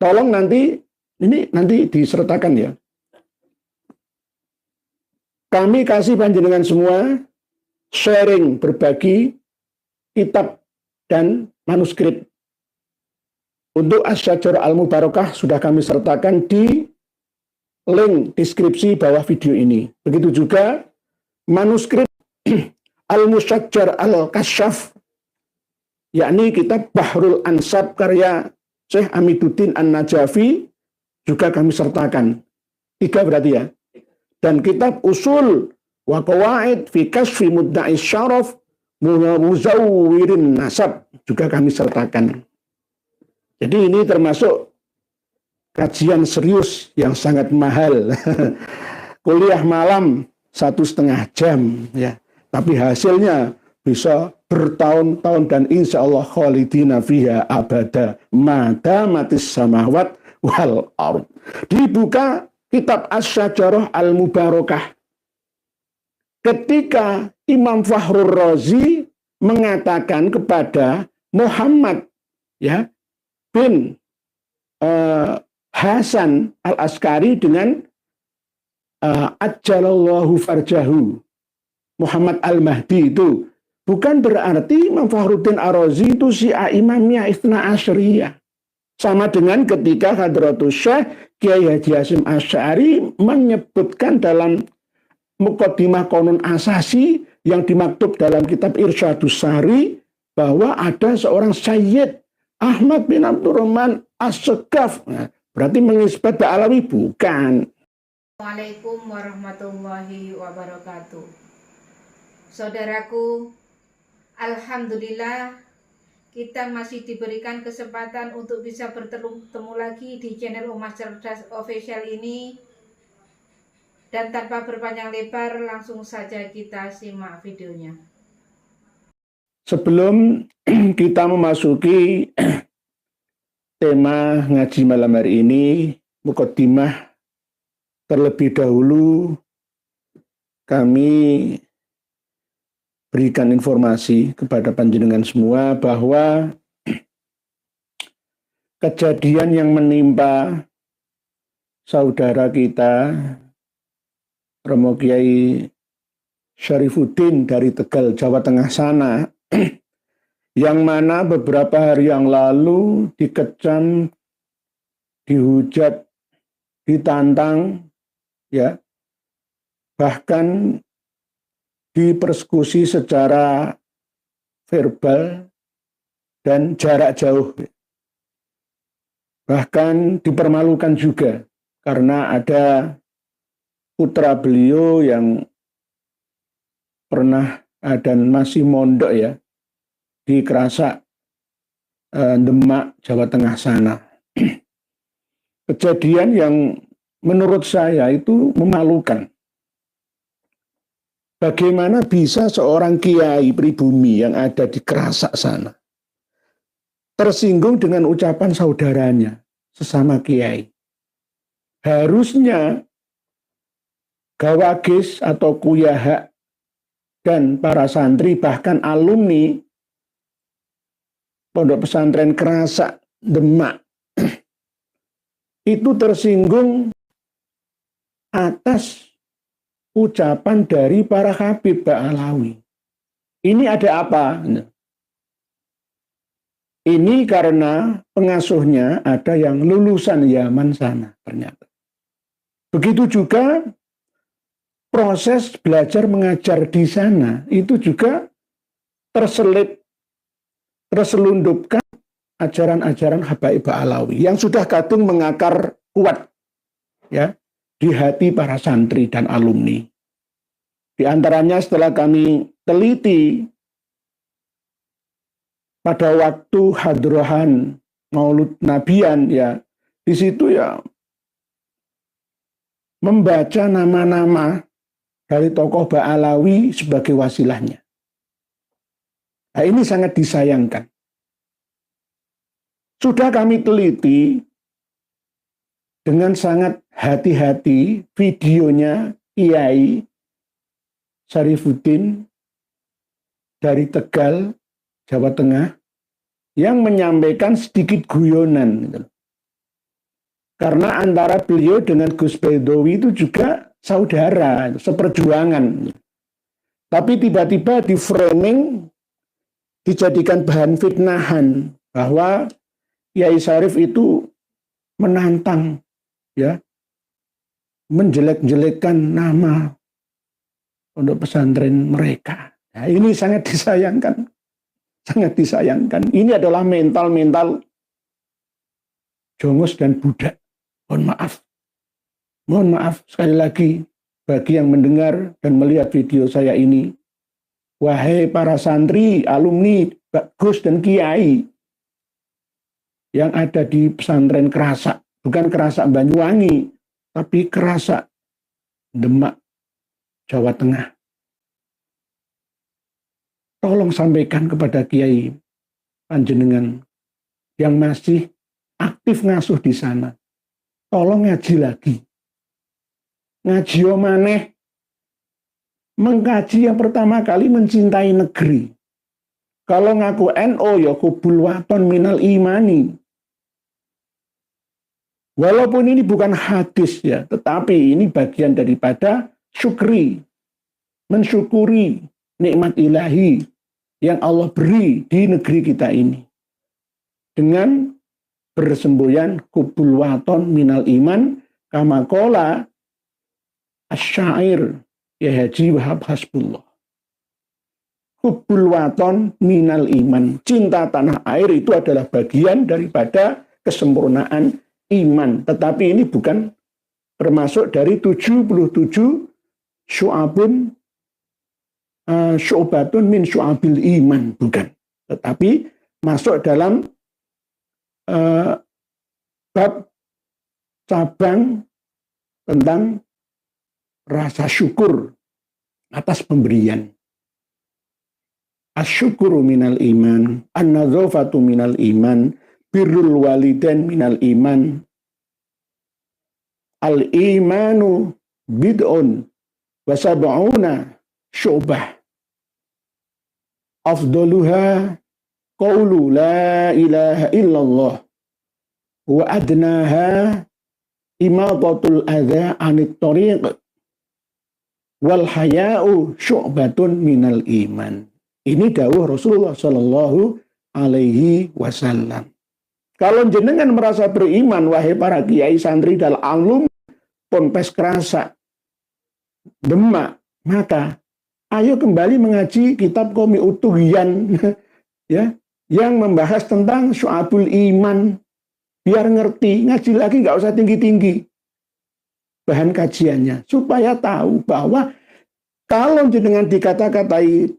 Tolong nanti disertakan ya. Kami kasih panjenengan semua sharing, berbagi kitab dan manuskrip. Untuk Asy-Syajarah Al-Mubarakah sudah kami sertakan di link deskripsi bawah video ini. Begitu juga manuskrip Al-Musyajjar Al-Kasyaf, yakni kitab Bahrul Ansab karya Syekh Amiduddin An-Najafi, juga kami sertakan. 3 berarti ya. Dan kitab Usul wa Qawaid fi Kasfi Mudda'i Syaraf Muzawwirin Nasab juga kami sertakan. Jadi ini termasuk kajian serius yang sangat mahal. Kuliah malam 1,5 jam ya. Tapi hasilnya bisa bertahun-tahun dan insya Allah khalidina fiha abada madamatis samawat wal ard. Dibuka kitab Asy-Syajarah Al-Mubarakah. Ketika Imam Fakhrur Razi mengatakan kepada Muhammad ya bin Hasan Al-Askari dengan Ajjalallahu farjahu Muhammad Al-Mahdi, itu bukan berarti Imam Fakhruddin Ar-Razi itu Syiah Imamiyah Itsna Asyariyah. Sama dengan ketika Hadratus Syekh Kiai Haji Hasyim Asy'ari menyebutkan dalam Muqaddimah Qanun Asasi yang dimaktub dalam kitab Irsyadus Sari bahwa ada seorang Sayyid Ahmad bin Abdurrahman As-Segaf. Nah, berarti mengisbat Ba'alawi bukan. Assalamualaikum warahmatullahi wabarakatuh. Saudaraku, alhamdulillah kita masih diberikan kesempatan untuk bisa bertemu lagi di channel Umas Cerdas Official ini. Dan tanpa berpanjang lebar, langsung saja kita simak videonya. Sebelum kita memasuki tema ngaji malam hari ini, muqaddimah terlebih dahulu kami berikan informasi kepada panjenengan semua bahwa kejadian yang menimpa saudara kita Romo Kiai Syarifuddin dari Tegal, Jawa Tengah sana, yang mana beberapa hari yang lalu dikecam, dihujat, ditantang, ya, bahkan dipersekusi secara verbal dan jarak jauh. Bahkan dipermalukan juga karena ada putra beliau yang pernah dan masih mondok ya di Kerasak, Demak, Jawa Tengah sana. Kejadian yang menurut saya itu memalukan. Bagaimana bisa seorang kiai pribumi yang ada di Kerasak sana tersinggung dengan ucapan saudaranya sesama kiai? Harusnya Gawagis atau Kuyaha dan para santri bahkan alumni Pondok Pesantren Kerasak Demak itu tersinggung atas ucapan dari para Habib Ba'alawi. Ini ada apa? Ini karena pengasuhnya ada yang lulusan Yaman sana ternyata. Begitu juga proses belajar mengajar di sana itu juga terselundupkan ajaran-ajaran Habaib Ba'alawi yang sudah kadung mengakar kuat ya di hati para santri dan alumni. Di antaranya setelah kami teliti pada waktu hadrohan Maulud Nabian ya, di situ ya membaca nama-nama dari tokoh Ba'alawi sebagai wasilahnya. Nah, ini sangat disayangkan. Sudah kami teliti dengan sangat hati-hati videonya Kiai Syarifuddin dari Tegal, Jawa Tengah, yang menyampaikan sedikit guyonan. Karena antara beliau dengan Gus Baidowi itu juga saudara, seperjuangan. Tapi tiba-tiba di framing, dijadikan bahan fitnahan bahwa Kiai Syarif itu menantang, ya, menjelek-jelekkan nama pondok pesantren mereka. Nah, ini sangat disayangkan, sangat disayangkan. Ini adalah mental-mental jongos dan budak. Mohon maaf sekali lagi bagi yang mendengar dan melihat video saya ini. Wahai para santri, alumni, Gus dan Kiai yang ada di pesantren Kerasak, bukan Kerasak Banyuwangi, tapi Kerasak Demak, Jawa Tengah. Tolong sampaikan kepada Kiai panjenengan yang masih aktif ngasuh di sana. Tolong ngaji lagi. Ngaji maneh. Mengkaji yang pertama kali mencintai negeri. Kalau ngaku NO ya kubul waton minal imani. Walaupun ini bukan hadis ya, tetapi ini bagian daripada syukri. Mensyukuri nikmat ilahi yang Allah beri di negeri kita ini. Dengan bersemboyan kubul waton minal iman kama qala asyair ya Haji Wahab Hasbullah. Kubul waton minal iman, cinta tanah air itu adalah bagian daripada kesempurnaan iman. Tetapi ini bukan termasuk dari 77 syu'abun syu'batun min syu'abil iman, bukan. Tetapi masuk dalam bab cabang tentang rasa syukur atas pemberian. Asyukuru minal iman, an-nadzafatu minal iman, birrul walidain minal iman. Al-imanu bid'un wa sab'una syu'bah. Afdaluha qawlu la ilaha illallah wa adnaha imatatul adha anit tariq wal haya'u syu'batun minal iman. Ini dawuh Rasulullah Shallallahu Alaihi Wasallam. Kalau jenengan merasa beriman, wahai para kiai santri dan alum Ponpes Kerasak Demak, maka ayo kembali mengaji kitab Qomi Utuhyan ya, yang membahas tentang syu'abul iman. Biar ngerti, ngaji lagi nggak usah tinggi-tinggi bahan kajiannya, supaya tahu bahwa kalau jenengan dikata-katai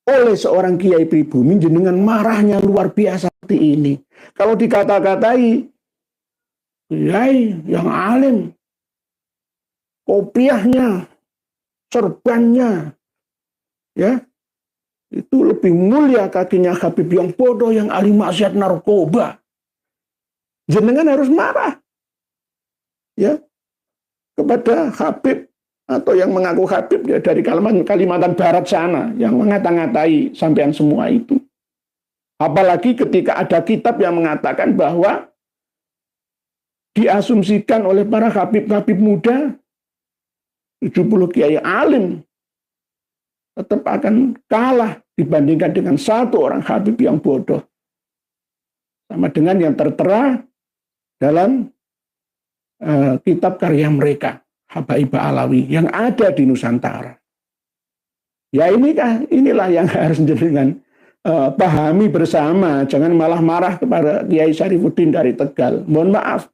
oleh seorang kiai pribumi, jenengan marahnya luar biasa seperti ini. Kalau dikata-katai kiai yang alim, kopiahnya, serbannya, ya, itu lebih mulia kakinya Habib yang bodoh, yang ahli maksiat narkoba. Jenengan harus marah, ya, kepada Habib atau yang mengaku Habib ya, dari Kalimantan Barat sana yang mengata-ngatai sampean semua itu. Apalagi ketika ada kitab yang mengatakan bahwa diasumsikan oleh para Habib-Habib muda 70 kiai alim tetap akan kalah dibandingkan dengan satu orang Habib yang bodoh. Sama dengan yang tertera dalam kitab karya mereka, Habaibah Alawi, yang ada di Nusantara. Ya inilah yang harus jenengan pahami bersama. Jangan malah marah kepada Kiai Syarifuddin dari Tegal. Mohon maaf,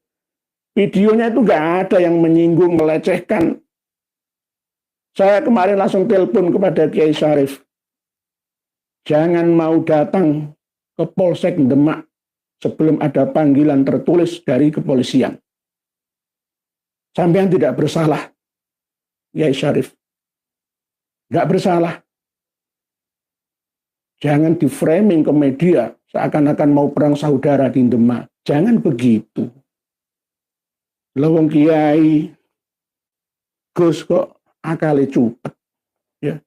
videonya itu nggak ada yang menyinggung, melecehkan. Saya kemarin langsung telepon kepada Kiai Syarif. Jangan mau datang ke Polsek Demak sebelum ada panggilan tertulis dari kepolisian. Sampean tidak bersalah, Kiai Syarif. Nggak bersalah. Jangan di framing ke media seakan-akan mau perang saudara di Demak. Jangan begitu. Lawang Kiai Gus kok akali cupet. Ya.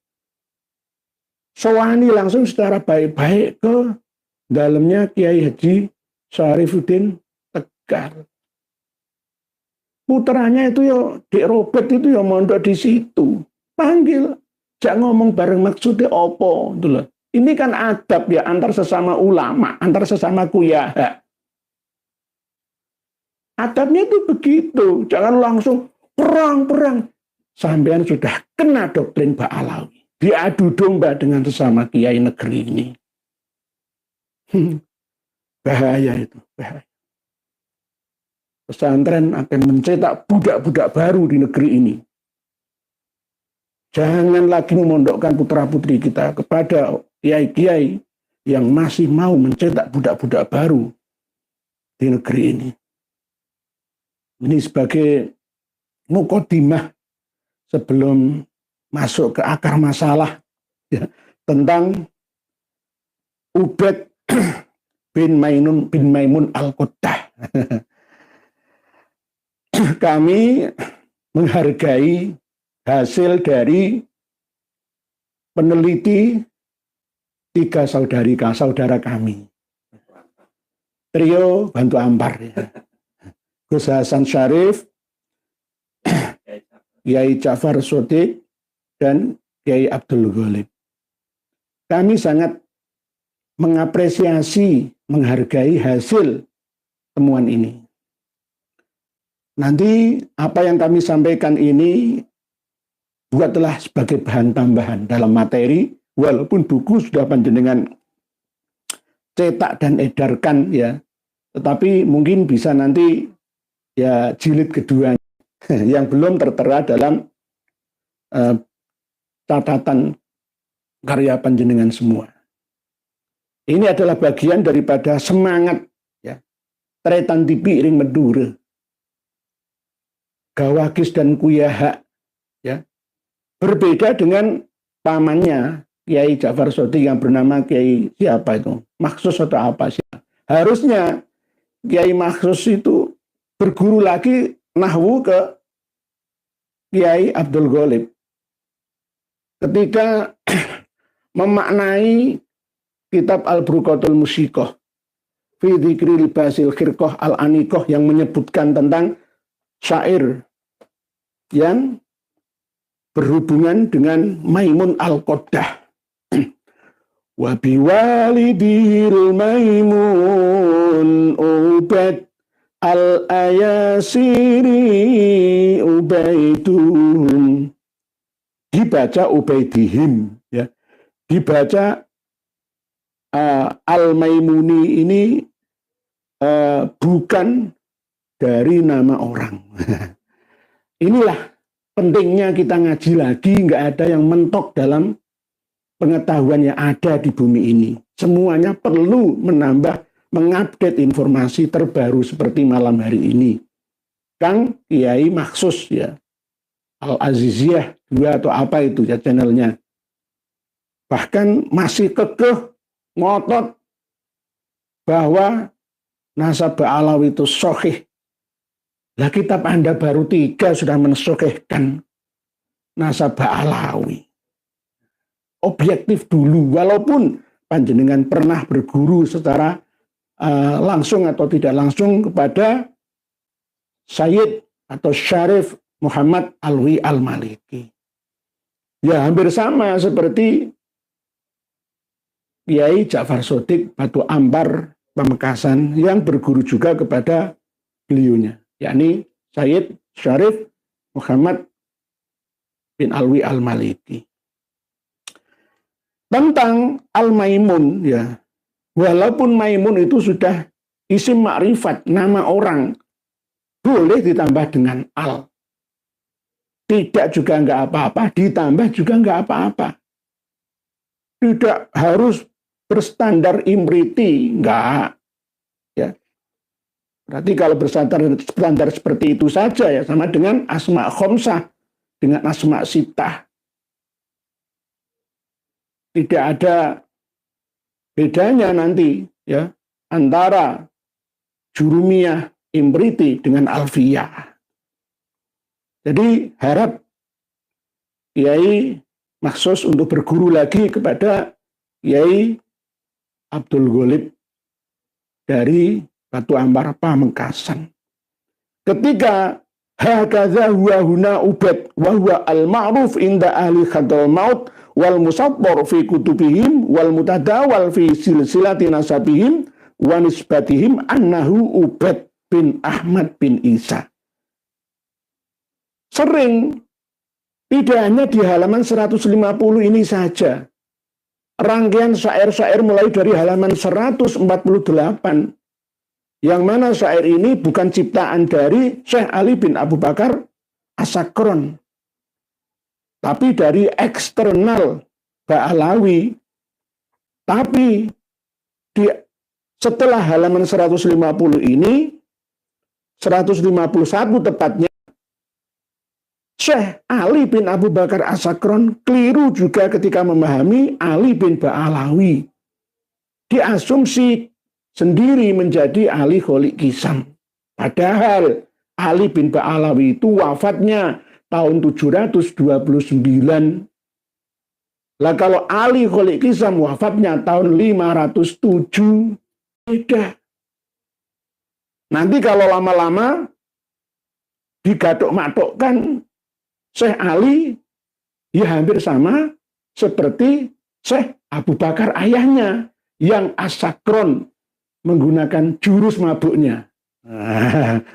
Sowani langsung secara baik-baik ke dalamnya Kiai Haji Syarifuddin Tegal. putranya itu ya Dik Robert itu ya mondok di situ. Panggil, jangan ngomong bareng maksudnya opo, gitu loh. Ini kan adab ya antar sesama ulama, antar sesama kuyaha. Adabnya itu begitu, jangan langsung perang-perang. Sampean sudah kena doktrin Ba'alawi. Diadu domba dengan sesama kiai negeri ini. Bahaya itu, bahaya. Pesantren akan mencetak budak-budak baru di negeri ini. Jangan lagi memondokkan putra-putri kita kepada kiai-kiai yang masih mau mencetak budak-budak baru di negeri ini. Ini sebagai mukodimah sebelum masuk ke akar masalah ya, tentang Ubaid bin Maimun Al-Quddah. Kami menghargai hasil dari peneliti 3 saudara kami. Trio Bantu Ampar. Ya. Gus Hasan Syarif, Kiai Ja'far Shodiq, dan Kiai Abdul Ghalib. Kami sangat mengapresiasi, menghargai hasil temuan ini. Nanti apa yang kami sampaikan ini buatlah sebagai bahan tambahan dalam materi, walaupun buku sudah panjenengan cetak dan edarkan ya, tetapi mungkin bisa nanti ya jilid kedua yang belum tertera dalam catatan karya panjenengan semua. Ini adalah bagian daripada semangat ya, tretan tipi ring Medura. Gawakis dan Kuyaha ya, berbeda dengan pamannya Kiai Ja'far Shodiq yang bernama Kiai siapa itu? Maksus atau apa sih? Harusnya Kiai Maksus itu berguru lagi nahwu ke Kiai Abdul Ghalib. Ketika memaknai kitab Al-Burqatul Musiqah fi dzikri libasil khirqah al-aniqah yang menyebutkan tentang syair yang berhubungan dengan Maimun Al-Quddah. Wa biwalidil Maimun Ubaid al-ayasiri Ubaidum. Dibaca Ubaidihim ya. Dibaca Al-Maimuni ini bukan dari nama orang. Inilah pentingnya kita ngaji lagi, nggak ada yang mentok dalam pengetahuan yang ada di bumi ini. Semuanya perlu menambah, mengupdate informasi terbaru seperti malam hari ini. Kang Kiai Maksus ya, Al-Aziziyah 2 atau apa itu ya channelnya. Bahkan masih kekeh ngotot bahwa nasab Ba'alawi itu sahih. Lah kitab Anda baru 3 sudah mensahihkan nasab Ba'alawi. Objektif dulu, walaupun panjenengan pernah berguru secara langsung atau tidak langsung kepada Sayyid atau Syarif Muhammad Alwi Al-Maliki. Ya hampir sama seperti Kiai Ja'far Shodiq Batu Ampar Pamekasan yang berguru juga kepada beliaunya, yakni Sayyid Syarif Muhammad bin Alwi Al-Maliki. Tentang Al-Maimun ya, walaupun Maimun itu sudah isim makrifat, nama orang, boleh ditambah dengan al. Tidak juga nggak apa-apa, ditambah juga nggak apa-apa. Tidak harus berstandar imriti, enggak. Ya. Berarti kalau berstandar seperti itu saja ya, sama dengan asma khomsah, dengan asma sittah. Tidak ada bedanya nanti ya antara jurumiyah imriti dengan alfiyah. Jadi harap Kiai Maksus untuk berguru lagi kepada Kiai Abdul Ghalib dari Batu Ampar Pamekasan. Ketika Hakadha huwa huna Ubaid wa huwa al-ma'ruf inda ahli khadral maut wal musattar fi kutubihim wal mutadawal fi silsilati nasabihim wa nisbatihim annahu Ubaid bin Ahmad bin Isa. Sering, tidak hanya di halaman 150 ini saja. Rangkaian syair-syair mulai dari halaman 148. Yang mana syair ini bukan ciptaan dari Syekh Ali bin Abu Bakar As-Sakron, tapi dari eksternal Ba'alawi. Tapi setelah halaman 150 ini, 151 tepatnya, Syekh Ali bin Abu Bakar As-Sakron keliru juga ketika memahami Ali bin Ba'alawi. Diasumsi sendiri menjadi Ali Kholik Kisam. Padahal Ali bin Ba'alawi itu wafatnya tahun 729. Lah kalau Ali Kholik Kisam wafatnya tahun 507, beda. Nanti kalau lama-lama digadok-madokkan Syekh Ali, ya hampir sama seperti Syekh Abu Bakar ayahnya yang As-Sakron menggunakan jurus mabuknya,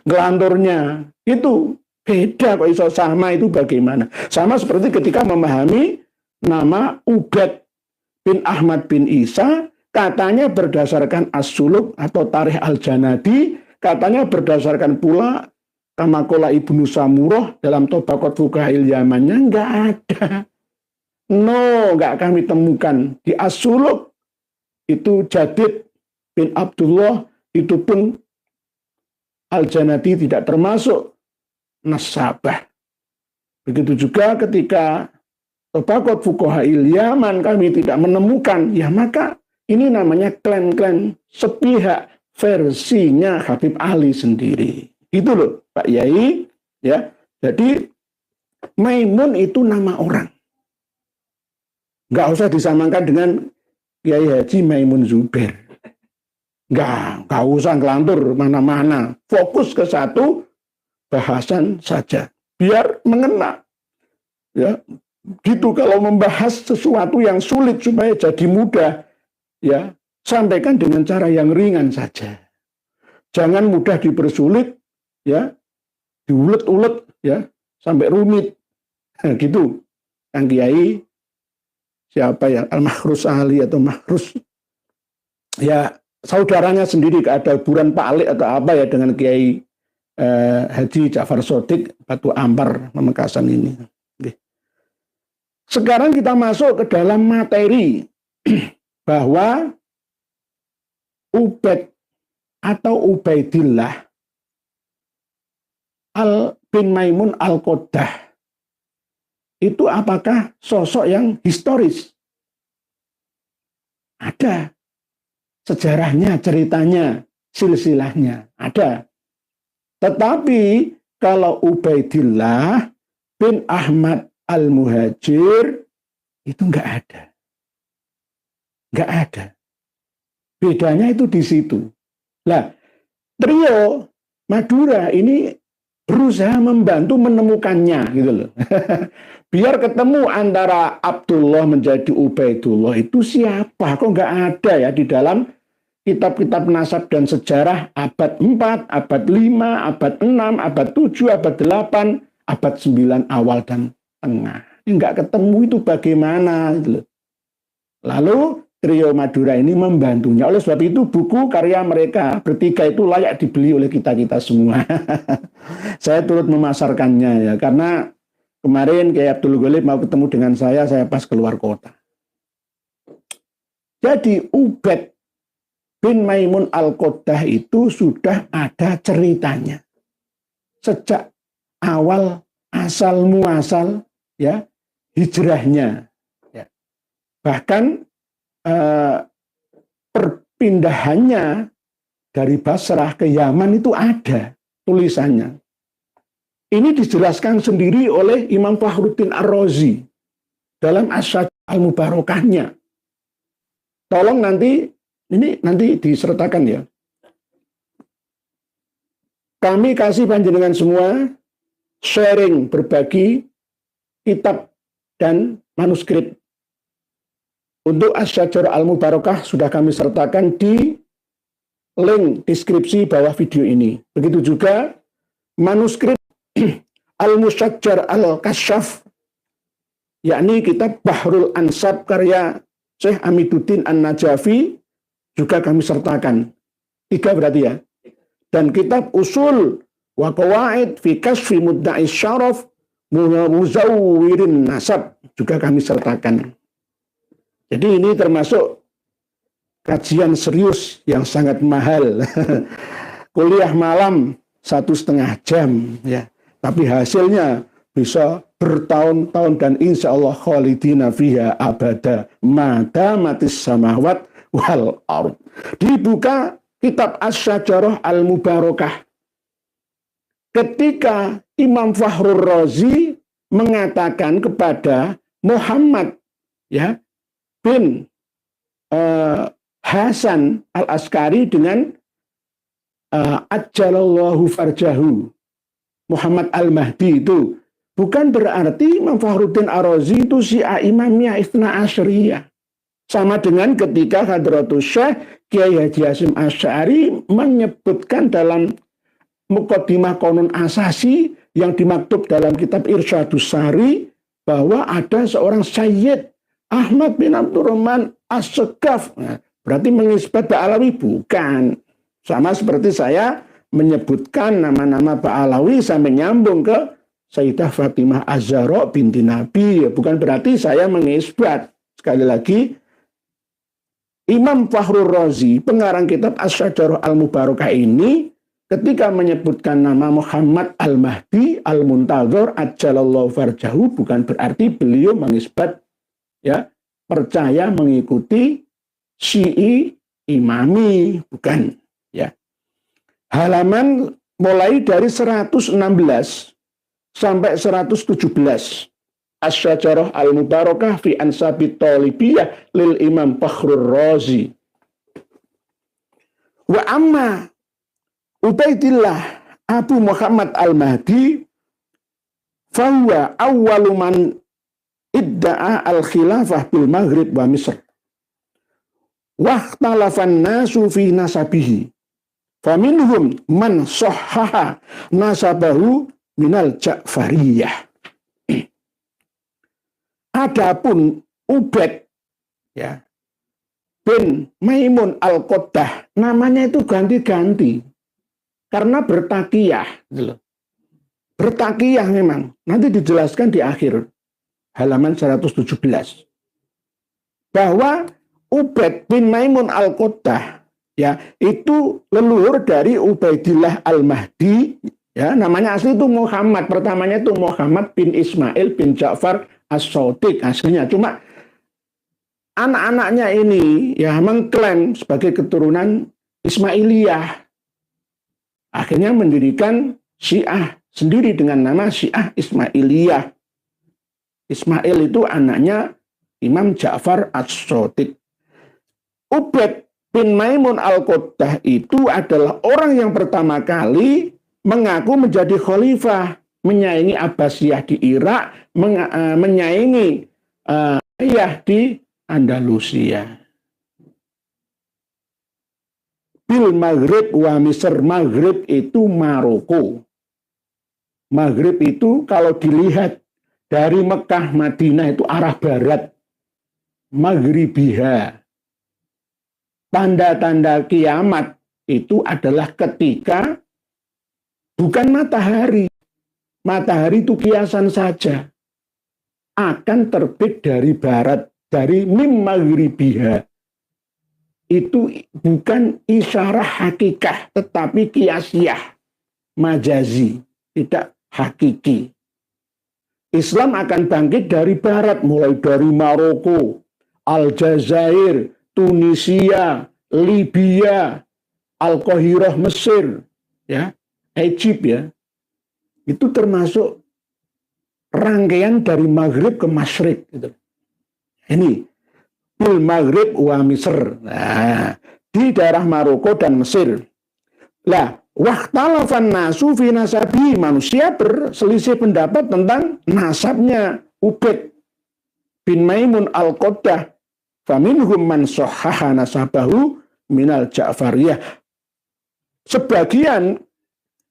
ngelanturnya. Itu beda kok iso sama, itu bagaimana? Sama seperti ketika memahami nama Ubaid bin Ahmad bin Isa, katanya berdasarkan As-Suluk atau Tarikh Al-Janadi, katanya berdasarkan pula Kamakola Ibnu Samurah dalam Tobaqat Fuqahil Yamannya, enggak ada. No, enggak kami temukan. Di As-Suluk itu Jadid bin Abdullah, itu pun Al-Janadi tidak termasuk nasabah. Begitu juga ketika Tobaqat Fuqahil Yaman kami tidak menemukan, ya maka ini namanya klaim-klaim sepihak versinya Habib Ali sendiri. Itu loh Pak Yai, ya. Jadi Maimun itu nama orang. Nggak usah disamakan dengan Kiai Haji Maimun Zubair. Nggak usah ngelantur mana-mana. Fokus ke satu bahasan saja. Biar mengena. Ya, gitu kalau membahas sesuatu yang sulit supaya jadi mudah, ya, sampaikan dengan cara yang ringan saja. Jangan mudah dipersulit, ya, diulet-ulet, ya, sampai rumit. Nah, gitu. Kang Kiai, siapa ya, Al-Mahrus Ali atau Mahrus, ya, saudaranya sendiri ada buran Pak Ali atau apa ya dengan Kiai Haji Ja'far Shodiq Batu Ampar Pamekasan ini. Oke. Sekarang kita masuk ke dalam materi bahwa Ubaid atau Ubaidillah bin Maimun Al-Qoddah itu apakah sosok yang historis? Ada sejarahnya, ceritanya, silsilahnya, ada. Tetapi kalau Ubaidillah bin Ahmad Al-Muhajir itu enggak ada. Enggak ada. Bedanya itu di situ. Lah, trio Madura ini berusaha membantu menemukannya gitu loh. Biar ketemu antara Abdullah menjadi Ubaidullah itu siapa? Kok enggak ada ya di dalam kitab-kitab nasab dan sejarah abad 4, abad 5, abad 6, abad 7, abad 8, abad 9 awal dan tengah. Ini enggak ketemu itu bagaimana gitu loh. Lalu trio Madura ini membantunya. Oleh sebab itu buku karya mereka bertiga itu layak dibeli oleh kita-kita semua. Saya turut memasarkannya ya, karena kemarin Kiai Abdul Ghalib mau ketemu dengan saya pas keluar kota. Jadi Ubaid bin Maimun Al-Qoddah itu sudah ada ceritanya. Sejak awal asal muasal ya hijrahnya. Ya. Bahkan perpindahannya dari Basrah ke Yaman itu ada tulisannya. Ini dijelaskan sendiri oleh Imam Fakhruddin Ar-Razi dalam As-Sajdah Al-Mubarakahnya. Tolong nanti disertakan ya. Kami kasih panjenengan semua sharing, berbagi kitab dan manuskrip. Untuk Asy-Syajarah Al-Mubarakah sudah kami sertakan di link deskripsi bawah video ini. Begitu juga manuskrip Al-Musyajjar Al-Kasyaf, yakni kitab Bahrul Ansab karya Syekh Amiduddin An-Najafi, juga kami sertakan. 3 berarti ya. Dan kitab Usul wa Qawaid fi Kasfi Mudda'i Syaraf Muzawwirin Nasab juga kami sertakan. Jadi ini termasuk kajian serius yang sangat mahal. Kuliah malam 1,5 jam ya. Tapi hasilnya bisa bertahun-tahun dan insya Allah khalidina fiha abada mata matis samawat wal ard. Dibuka kitab Asy-Syajarah Al-Mubarakah. Ketika Imam Fakhrur Razi mengatakan kepada Muhammad ya bin Hasan Al-Askari dengan ajjalallahu farjahu Muhammad Al-Mahdi itu, bukan berarti Imam Fakhruddin Ar-Razi itu Syiah Imamiyah Itsna Asyariyah. Sama dengan ketika Hadratus Syekh Kiai Haji Hasyim Asy'ari menyebutkan dalam Muqaddimah Qanun Asasi yang dimaktub dalam kitab Irsyadus Sari bahwa ada seorang Sayyid Ahmad bin Abdurrahman As-Segaf. Nah, berarti mengisbat Ba'alawi? Bukan. Sama seperti saya menyebutkan nama-nama Ba'alawi sampai nyambung ke Sayyidah Fatimah Az-Zahra binti Nabi. Bukan berarti saya mengisbat. Sekali lagi, Imam Fakhrur Razi, pengarang kitab Asy-Syajarah Al-Mubarakah ini, ketika menyebutkan nama Muhammad Al-Mahdi Al-Muntadzar ajjalallahu farjahu, bukan berarti beliau mengisbat ya percaya mengikuti Syi'i Imami, bukan ya. Halaman mulai dari 116 sampai 117 Asy-Syajarah Al-Mubarakah fi Ansabit Talibiyah lil Imam Fakhrur Razi. Wa amma Ubaidillah Abu Muhammad Al-Mahdi fahuwa awwalu man idda'a al-khilafah bil Maghrib wa Misr. Wahtalafan nasu fi nasabihi. Faminhum man sahhaha nasabahu minal Ja'fariyah. Adapun Ubaid ya bin Maimun Al-Qoddah, namanya itu ganti-ganti karena bertakiyah gitu. Bertakiyah memang. Nanti dijelaskan di akhir halaman 117 bahwa Ubaid bin Maimun Al-Qoddah ya itu leluhur dari Ubaidillah Al-Mahdi ya, namanya asli itu Muhammad, pertamanya itu Muhammad bin Ismail bin Ja'far As-Shadiq aslinya, cuma anak-anaknya ini ya mengklaim sebagai keturunan Ismailiyah, akhirnya mendirikan Syiah sendiri dengan nama Syiah Ismailiyah. Ismail itu anaknya Imam Ja'far As-Shadiq. Ubaid bin Maimun Al-Qoddah itu adalah orang yang pertama kali mengaku menjadi khalifah, menyaingi Abbasiyah di Irak, menyaingi di Andalusia. Bil Maghrib wa Misr, Maghrib itu Maroko. Maghrib itu kalau dilihat dari Mekah Madinah itu arah barat. Maghribiha. Tanda-tanda kiamat itu adalah ketika bukan matahari. Matahari itu kiasan saja. Akan terbit dari barat, dari mim maghribiha. Itu bukan isyarah hakikah, tetapi kiasiyah, majazi, tidak hakiki. Islam akan bangkit dari barat, mulai dari Maroko, Aljazair, Tunisia, Libya, Al-Qahirah, Mesir, ya, Egypt ya. Itu termasuk rangkaian dari Maghrib ke Masyrik gitu. Ini bil Maghrib wa Misr. Nah, di daerah Maroko dan Mesir. Lah, wahtalafan nasu fi nasabi, manusia berselisih pendapat tentang nasabnya Ubaid bin Maimun al-Qaddah. Faminhum man sahhaha nasabahu minal Ja'fariyah. Sebagian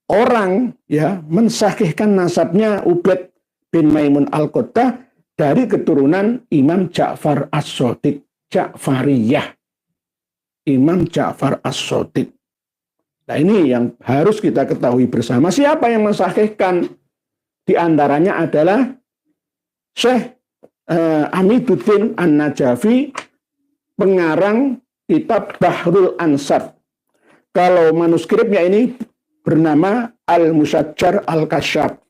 orang ya mensahihkan nasabnya Ubaid bin Maimun al-Qaddah dari keturunan Imam Ja'far as-Shadiq, Ja'fariyah. Imam Ja'far as-Shadiq. Nah, ini yang harus kita ketahui bersama. Siapa yang mensahihkan? Di antaranya adalah Syekh Amiduddin An-Najafi, pengarang kitab Bahrul Ansab. Kalau manuskripnya ini bernama Al-Musajjar Al-Kasyaf.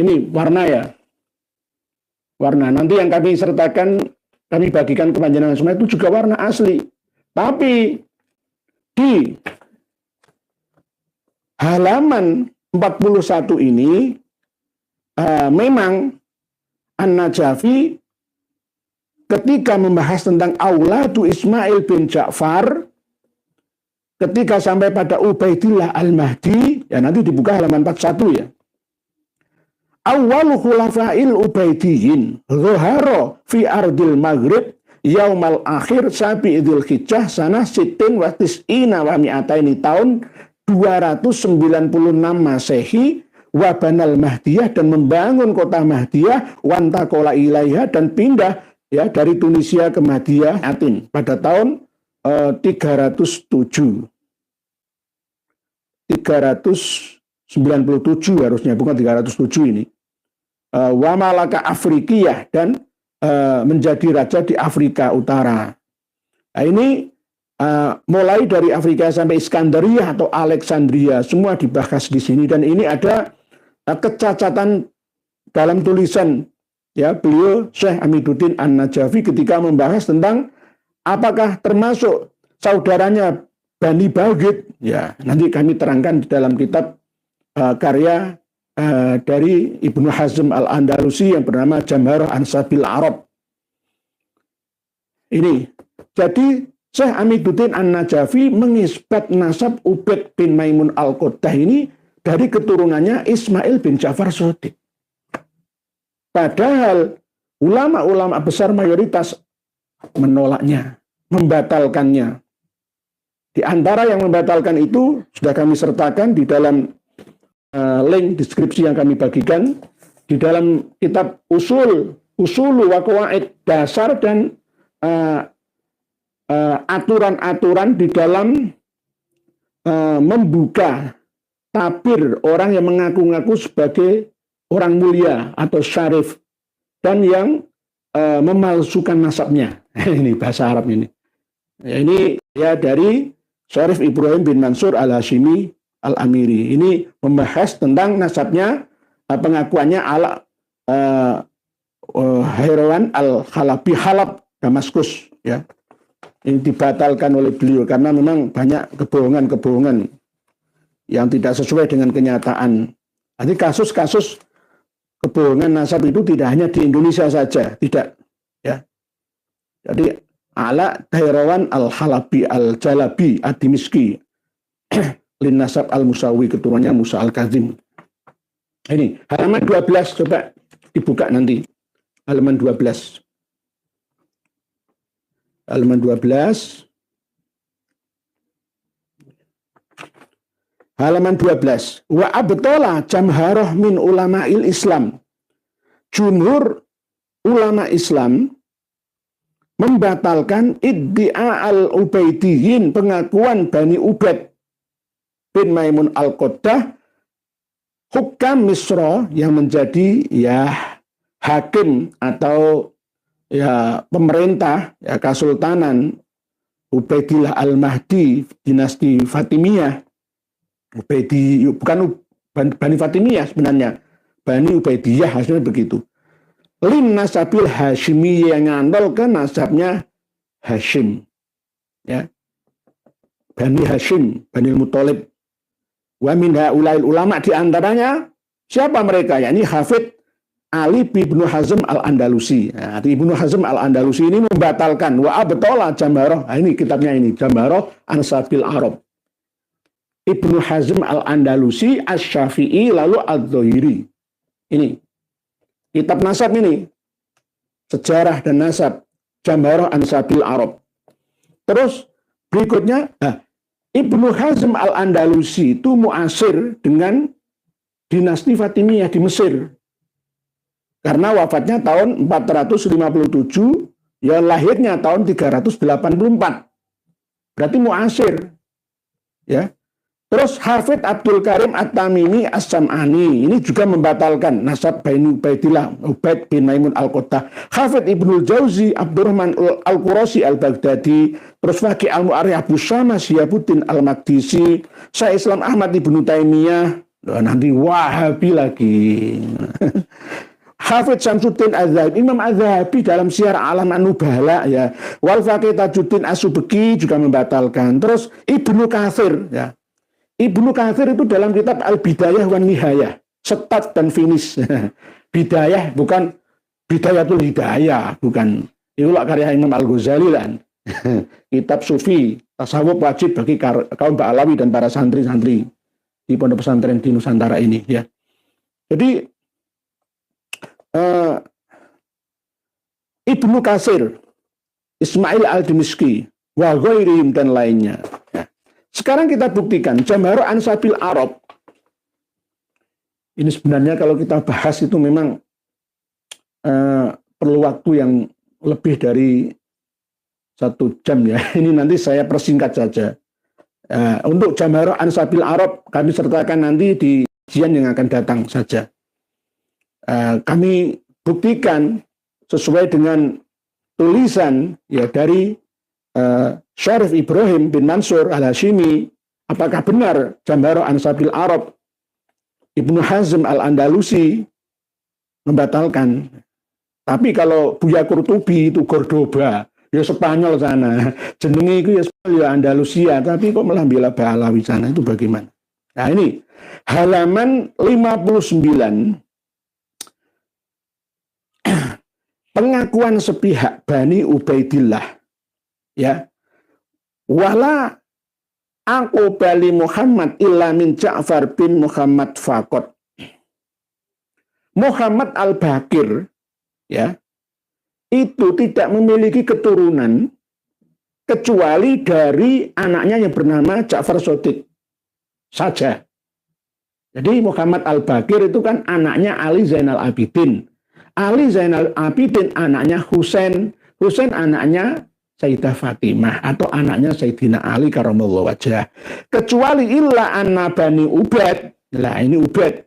Ini warna ya. Warna. Nanti yang kami sertakan, kami bagikan ke panjenengan semua itu juga warna asli. Tapi di halaman 41 ini memang An-Najafi ketika membahas tentang Auladu Ismail bin Ja'far, ketika sampai pada Ubaidillah Al-Mahdi, ya nanti dibuka halaman 41 ya. Awwalu khulafa'il Ubaidiyin zuhara fi ardil Maghrib yaumal akhir sabi idul hijjah sanah sitin wa tis'ina wa mi'ataini tahun 296 Masehi wa banal Mahdiyah, dan membangun kota Mahdiyah, wantakola ilaiha, dan pindah ya dari Tunisia ke Mahdiyah Atin pada tahun 397 harusnya, bukan 307 ini. Wa malaka Afrikiyah, dan menjadi raja di Afrika Utara. Nah, ini mulai dari Afrika sampai Iskandaria atau Alexandria, semua dibahas di sini. Dan ini ada kecacatan dalam tulisan ya beliau Syekh Amiduddin An-Najafi ketika membahas tentang apakah termasuk saudaranya Bani Baghid. Ya, nanti kami terangkan di dalam kitab karya dari Ibnu Hazm Al-Andalusi yang bernama Jamharah Ansabil Arab. Ini jadi Syekh Amiduddin An-Najafi mengisbat nasab Ubaid bin Maimun al-Qaddah ini dari keturunannya Ismail bin Ja'far Shadiq. Padahal ulama-ulama besar mayoritas menolaknya, membatalkannya. Di antara yang membatalkan itu sudah kami sertakan di dalam link deskripsi yang kami bagikan di dalam kitab Usulu wa Qawaid, dasar dan aturan-aturan di dalam membuka tabir orang yang mengaku-ngaku sebagai orang mulia atau syarif dan yang memalsukan nasabnya. Ini bahasa Arab ini. Ya, ini ya dari Syarif Ibrahim bin Mansur Al-Hashimi Al-Amiri. Ini membahas tentang nasabnya, pengakuannya ala Hairawan Al-Halabi, Halab, Damaskus. Ya. Ini dibatalkan oleh beliau karena memang banyak kebohongan-kebohongan yang tidak sesuai dengan kenyataan. Jadi kasus-kasus kebohongan nasab itu tidak hanya di Indonesia saja, tidak. Ya. Jadi ala Hairawan Al-Halabi Al-Jalabi Ad-Dimiski Lin Nasab Al-Musawi, keturunannya Musa Al-Kazim. Ini halaman 12, coba dibuka nanti. Halaman 12. Halaman 12. Halaman 12. Wa abtola jamharah min ulama'il Islam. Jumhur ulama Islam membatalkan iddia al-Ubaidiyin, pengakuan Bani Ubaid bin Maimun al-Qaddah, hukam Misra, yang menjadi ya hakim atau ya pemerintah ya kesultanan Ubaidillah Al-Mahdi dinasti Fatimiyah. Bukan Bani Fatimiyah sebenarnya, Bani Ubaidiyah hasilnya begitu. Lin nasabil Hashimi, yang ngandol ke nasabnya Hashim. Ya. Bani Hashim, Bani Muthalib. Wa min haulail ulama, di antaranya siapa mereka? Yakni Hafidh Ali bin Ibnu Hazm Al-Andalusi. Nah, Ibnu Hazm Al-Andalusi ini membatalkan wa abtola jamharah. Nah, ini kitabnya ini, Jamharah Ansabil Arab. Ibnu Hazm al-Andalusi, Asy-Syafi'i, lalu Adz-Dzahiri. Ini kitab nasab ini, sejarah dan nasab, Jamharah Ansabil Arab. Terus berikutnya, Ibnu Hazm al-Andalusi itu muasir dengan dinasti Fatimiyah di Mesir. Karena wafatnya tahun 457, ya lahirnya tahun 384. Berarti muasir. Ya. Terus Hafidz Abdul Karim At-Tamimi As-Sam'ani ini juga membatalkan nasab Bani Ubaidillah Ubaid bin Maimun Al-Qattah. Hafidz Ibnul Jauzi Abdurrahman Al-Qurasi Al-Baghdadi, terus Faqih Al-Mu'arrikh Abu Syama Syihabuddin Al-Maqdisi, Syekh Islam Ahmad Ibnu Taimiyah, nanti Wahabi lagi. Hafidz Syamsuddin Az-Zahabi, Imam Az-Zahabi dalam Syiar A'lam An-Nubala, ya. Wal Faqih Tajuddin As-Subki juga membatalkan. Terus Ibnu Katsir, ya. Ibnu Katsir itu dalam kitab Al-Bidayah wan Nihayah, start dan finish. Bidayah bukan Bidayatul Hidayah, bukan. Itulah karya Imam Al-Ghazali kan. Kitab sufi, tasawuf wajib bagi kaum Ba'alawi dan para santri-santri di pondok pesantren di Nusantara ini, ya. Jadi Ibnu Katsir, Ismail Al-Dimishqi, wa ghairihim dan lainnya. Ya. Sekarang kita buktikan Jamharah Ansabil Arab. Ini sebenarnya kalau kita bahas itu memang perlu waktu yang lebih dari 1 jam ya. Ini nanti saya persingkat saja. Untuk Jamharah Ansabil Arab kami sertakan nanti di kajian yang akan datang saja. Kami buktikan sesuai dengan tulisan ya dari Syarif Ibrahim bin Mansur Al-Hashimi, apakah benar Jamharah Ansabil Arab Ibnu Hazm Al-Andalusi membatalkan. Tapi kalau Buya Qurtubi itu Cordoba, ya Spanyol sana, jenenge itu ya Andalusia, tapi kok malah bela Ba'alawi sana, itu bagaimana? Nah ini halaman 59, pengakuan sepihak Bani Ubaidillah, ya, wala aku bali Muhammad illa min Ja'far bin Muhammad faqat. Muhammad Al-Baqir, ya, itu tidak memiliki keturunan kecuali dari anaknya yang bernama Ja'far Shadiq saja. Jadi Muhammad Al-Baqir itu kan anaknya Ali Zainal Abidin. Ali Zainal Abidin anaknya Husain. Husain anaknya Sayyidah Fatimah atau anaknya Sayyidina Ali karamallahu wajhah. Kecuali illa anna Bani Ubaid. Nah ini Ubaid.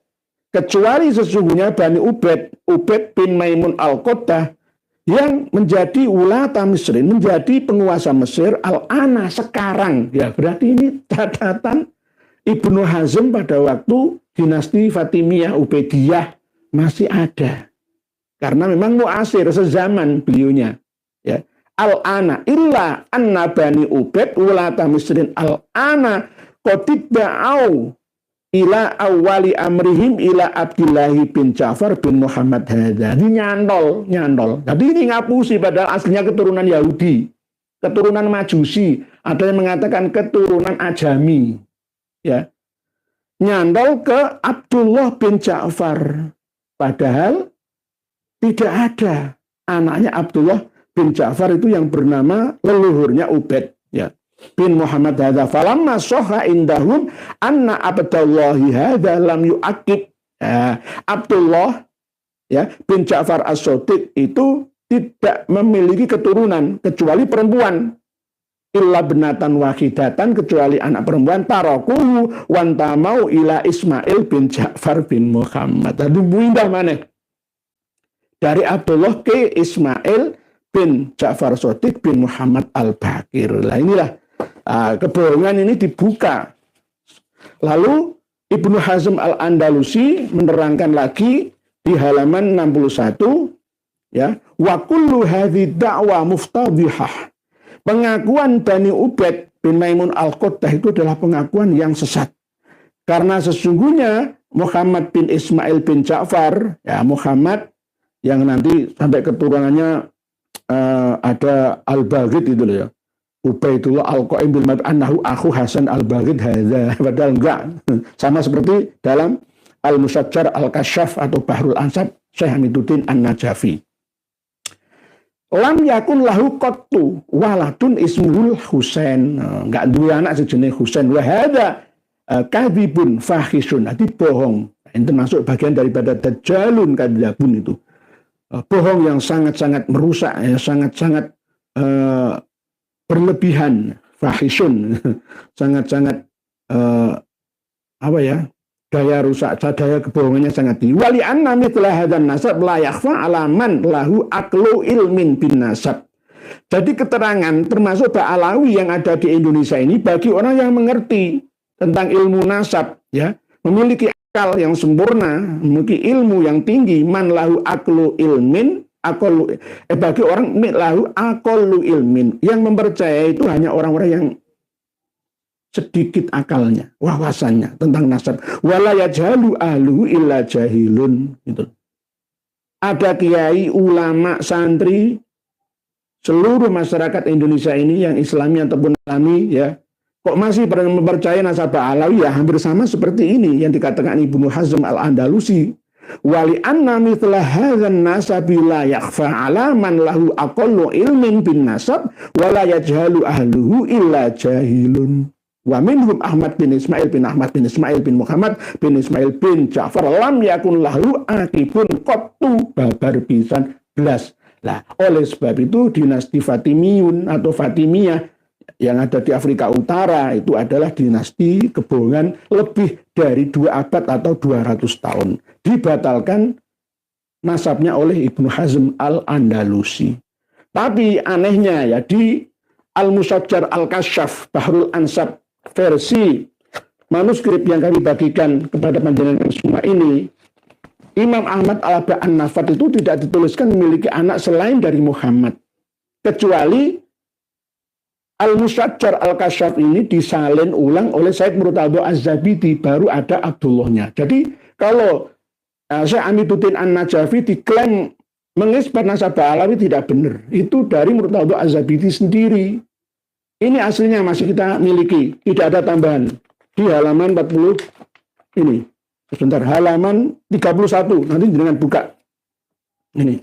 Kecuali sesungguhnya Bani Ubaid, Ubaid bin Maimun Al-Qattah yang menjadi ulata Misrin, menjadi penguasa Mesir al-ana sekarang. Ya berarti ini catatan Ibnu Hazm pada waktu dinasti Fatimiyah Ubaidiyah masih ada. Karena memang muasir sezaman beliaunya. Ya. Al-ana illa anna Bani Ubaid ulata Misrin al-ana qatidda'au ila awali amrihim ila Abdillahi bin Ja'far bin Muhammad hadza. Ini nyantol. Jadi ini ngapusi padahal aslinya keturunan Yahudi, keturunan Majusi, ada yang mengatakan keturunan Ajami. Ya. Nyantol ke Abdullah bin Ja'far. Padahal tidak ada anaknya Abdullah bin Ja'far itu yang bernama leluhurnya Ubaid, ya, bin Muhammad hadza. Falamma sahha indahum anna Abdullahi hadza lam yu'aqib. Abdullah, ya, bin Ja'far As-Shadiq itu tidak memiliki keturunan kecuali perempuan. Illa benatan wahidatan, kecuali anak perempuan, tarakuhu wantamau ila Ismail bin Ja'far bin Muhammad. Tadi indah mana? Dari Abdullah ke Ismail bin Ja'far Shadiq bin Muhammad Al-Baqir. Nah inilah kebohongan ini dibuka. Lalu Ibnu Hazm Al-Andalusi menerangkan lagi di halaman 61, ya, wa kullu hadhi da'wa muftadhihah. Pengakuan Bani Ubaid bin Maimun Al-Qattah itu adalah pengakuan yang sesat. Karena sesungguhnya Muhammad bin Ismail bin Ja'far, ya, Muhammad yang nanti sampai keturunannya ada Al-Baghid itu loh ya. Ubaidullah Al-Qaim bil Ma'ruf annahu akhu Hasan Al-Baghid hadza. Padahal enggak. Sama seperti dalam Al-Musajjar Al-Kasyaf atau Bahrul Ansab Syekh Hamiduddin An-Najafi. Lam yakun lahu qattu waladun ismuhul Husain. Enggak duwe anak sejenis Husain. Wa hadza kadhibun fahisun. Itu bohong. Ini termasuk bagian daripada dajjalun kadzabun itu. Bohong yang sangat-sangat merusak, ya, sangat-sangat berlebihan, fahisun, sangat-sangat daya rusak, daya kebohongannya sangat tinggi. Wali anna mithla hadzal nasab la yakhfa ala man lahu aqlu ilmin bin nasab. Jadi keterangan termasuk Ba'alawi yang ada di Indonesia ini bagi orang yang mengerti tentang ilmu nasab, ya, memiliki akal yang sempurna, memiliki ilmu yang tinggi, man lahu aqlu ilmin, bagi orang lahu aqlu ilmin, yang mempercayai itu hanya orang-orang yang sedikit akalnya, wawasannya tentang nasab. Wala yajhalu ahluhu illa jahilun. Gitu. Ada kiai, ulama, santri, seluruh masyarakat Indonesia ini yang Islami ataupun Islami, ya, kok masih mempercayai nasab Ba'alawi, ya hampir sama seperti ini yang dikatakan Ibnu Hazm Al-Andalusi. Wali anna mithla hadzan nasabi la yakhfa ala man lahu aqallu ilmin bin nasab wala yajhalu ahluhu illa jahilun. Wa minhum Ahmad bin Ismail bin Ahmad bin Ismail bin Muhammad bin Ismail bin Ja'far lam yakun lahu akibun qattu babar pisan blas. Lah, oleh sebab itu dinasti Fatimiyun atau Fatimiyah yang ada di Afrika Utara itu adalah dinasti kebohongan lebih dari 2 abad atau 200 tahun. Dibatalkan nasabnya oleh Ibnu Hazm Al-Andalusi. Tapi anehnya ya di Al-Musajjar Al-Kasyaf Bahrul Ansab versi manuskrip yang kami bagikan kepada panjenengan semua ini, Imam Ahmad An-Nafat itu tidak dituliskan memiliki anak selain dari Muhammad. Kecuali Al-Musajjar Al-Kasyaf ini disalin ulang oleh Said Murtadha Az-Zabidi, baru ada Abdullahnya. Jadi kalau Syekh Hamiduddin An-Najafi diklaim mengisbat nasab Ba'alawi tidak benar. Itu dari Murtadha Az-Zabidi sendiri. Ini aslinya masih kita miliki, tidak ada tambahan. Di halaman 40 ini. Sebentar, halaman 31. Nanti dengan buka. Ini.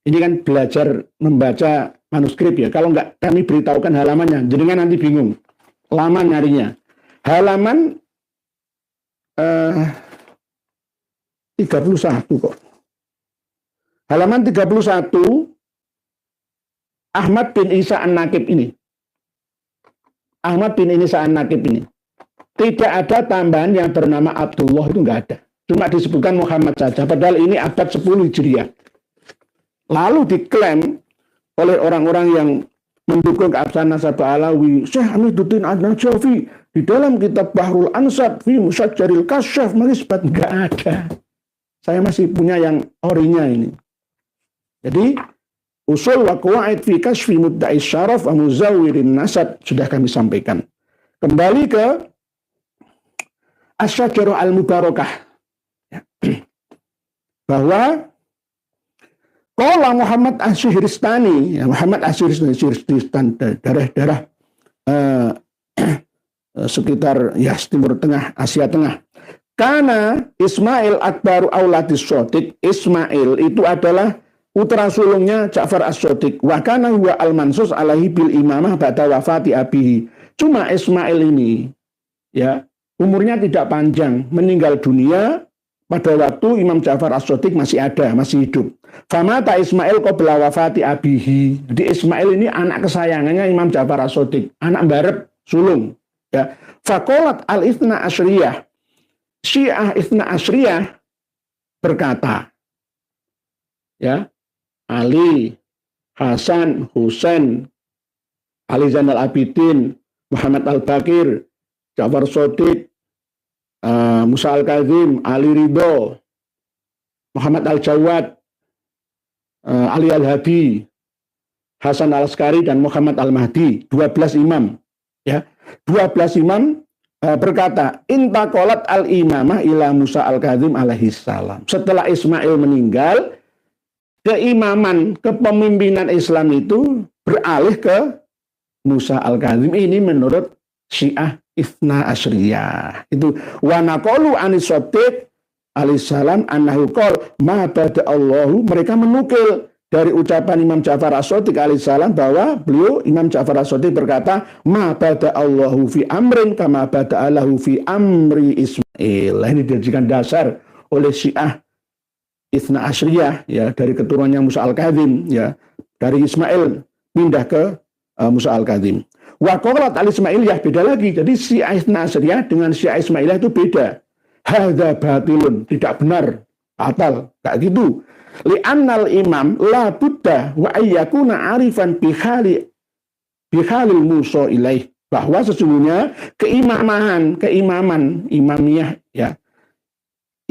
Ini kan belajar membaca manuskrip ya. Kalau enggak kami beritahukan halamannya, jenengan nanti bingung. Lama nyarinya. Halaman 31 kok. Halaman 31 Ahmad bin Isa An-Naqib ini. Ahmad bin Isa An-Naqib ini. Tidak ada tambahan yang bernama Abdullah, itu enggak ada. Cuma disebutkan Muhammad saja. Padahal ini abad 10 Hijriah. Lalu diklaim oleh orang-orang yang mendukung keabsahan nasab Ba'alawi, Syekh Hamiduddin An-Najafi di dalam kitab Bahrul Ansab fi Musajjaril Kasyaf mengisbat, enggak ada. Saya masih punya yang orinya ini. Jadi usul wa qawaid fi kasfi mudda'i syaraf wa muzawwirin nasab sudah kami sampaikan. Kembali ke Asy-Syajarah Al-Mubarakah. Bahwa qala Muhammad Asy-Syihristani, ya, Muhammad Asy-Syihristani daerah-daerah sekitar ya Timur Tengah, Asia Tengah. Karena Ismail akbaru auladis Shadiq, Ismail itu adalah putra sulungnya Ja'far As-Shadiq. Wa kana huwa al-mansus alaihi bil imamah ba'da wafati abihi. Cuma Ismail ini ya umurnya tidak panjang, meninggal dunia pada waktu Imam Ja'far As-Shadiq masih ada, masih hidup. Famata Ismail qabla wafati abihi. Jadi Ismail ini anak kesayangannya Imam Ja'far As-Shadiq, anak barep sulung. Ya. Faqalat al-Itsna Asyriyah. Syiah Itsna Asyriyah berkata, ya, Ali, Hasan, Husain, Ali Zainal Abidin, Muhammad Al-Baqir, Ja'far Shadiq, Musa Al-Kazim, Ali Ridho, Muhammad Al-Jawad, Ali Al-Hadi, Hasan Al-Askari, dan Muhammad Al-Mahdi, 12 imam. Ya, 12 imam berkata, intaqalat al-imamah ila Musa Al-Kazim alaihissalam. Setelah Ismail meninggal, keimaman, kepemimpinan Islam itu beralih ke Musa al-Kadzim. Ini menurut Syiah Itsna Asyriyah. Itu wa naqalu anis Shadiq alaihissalam annahu qol ma bada Allahu, mereka menukil dari ucapan Imam Ja'far As-Shadiq alaihissalam bahwa beliau Imam Ja'far As-Shadiq berkata ma bada Allahu fi amrin kama bada Allahu fi amri Ismail. Ini dijadikan dasar oleh Syiah Itsna Asyriyah ya, dari keturunannya Musa al-Kadzim ya, dari Ismail pindah ke Musa al-Kadzim. Wa qalat al-Ismailiyah, beda lagi. Jadi Syiah Itsna Asyriyah dengan Syiah Ismailiyah itu beda. Hadza batilun, tidak benar, batal, kayak gitu. Li'annal imam la budda wa ayyakuna arifan bihali bihalil musa ilaih, bahwa sesungguhnya keimaman imamiyah ya,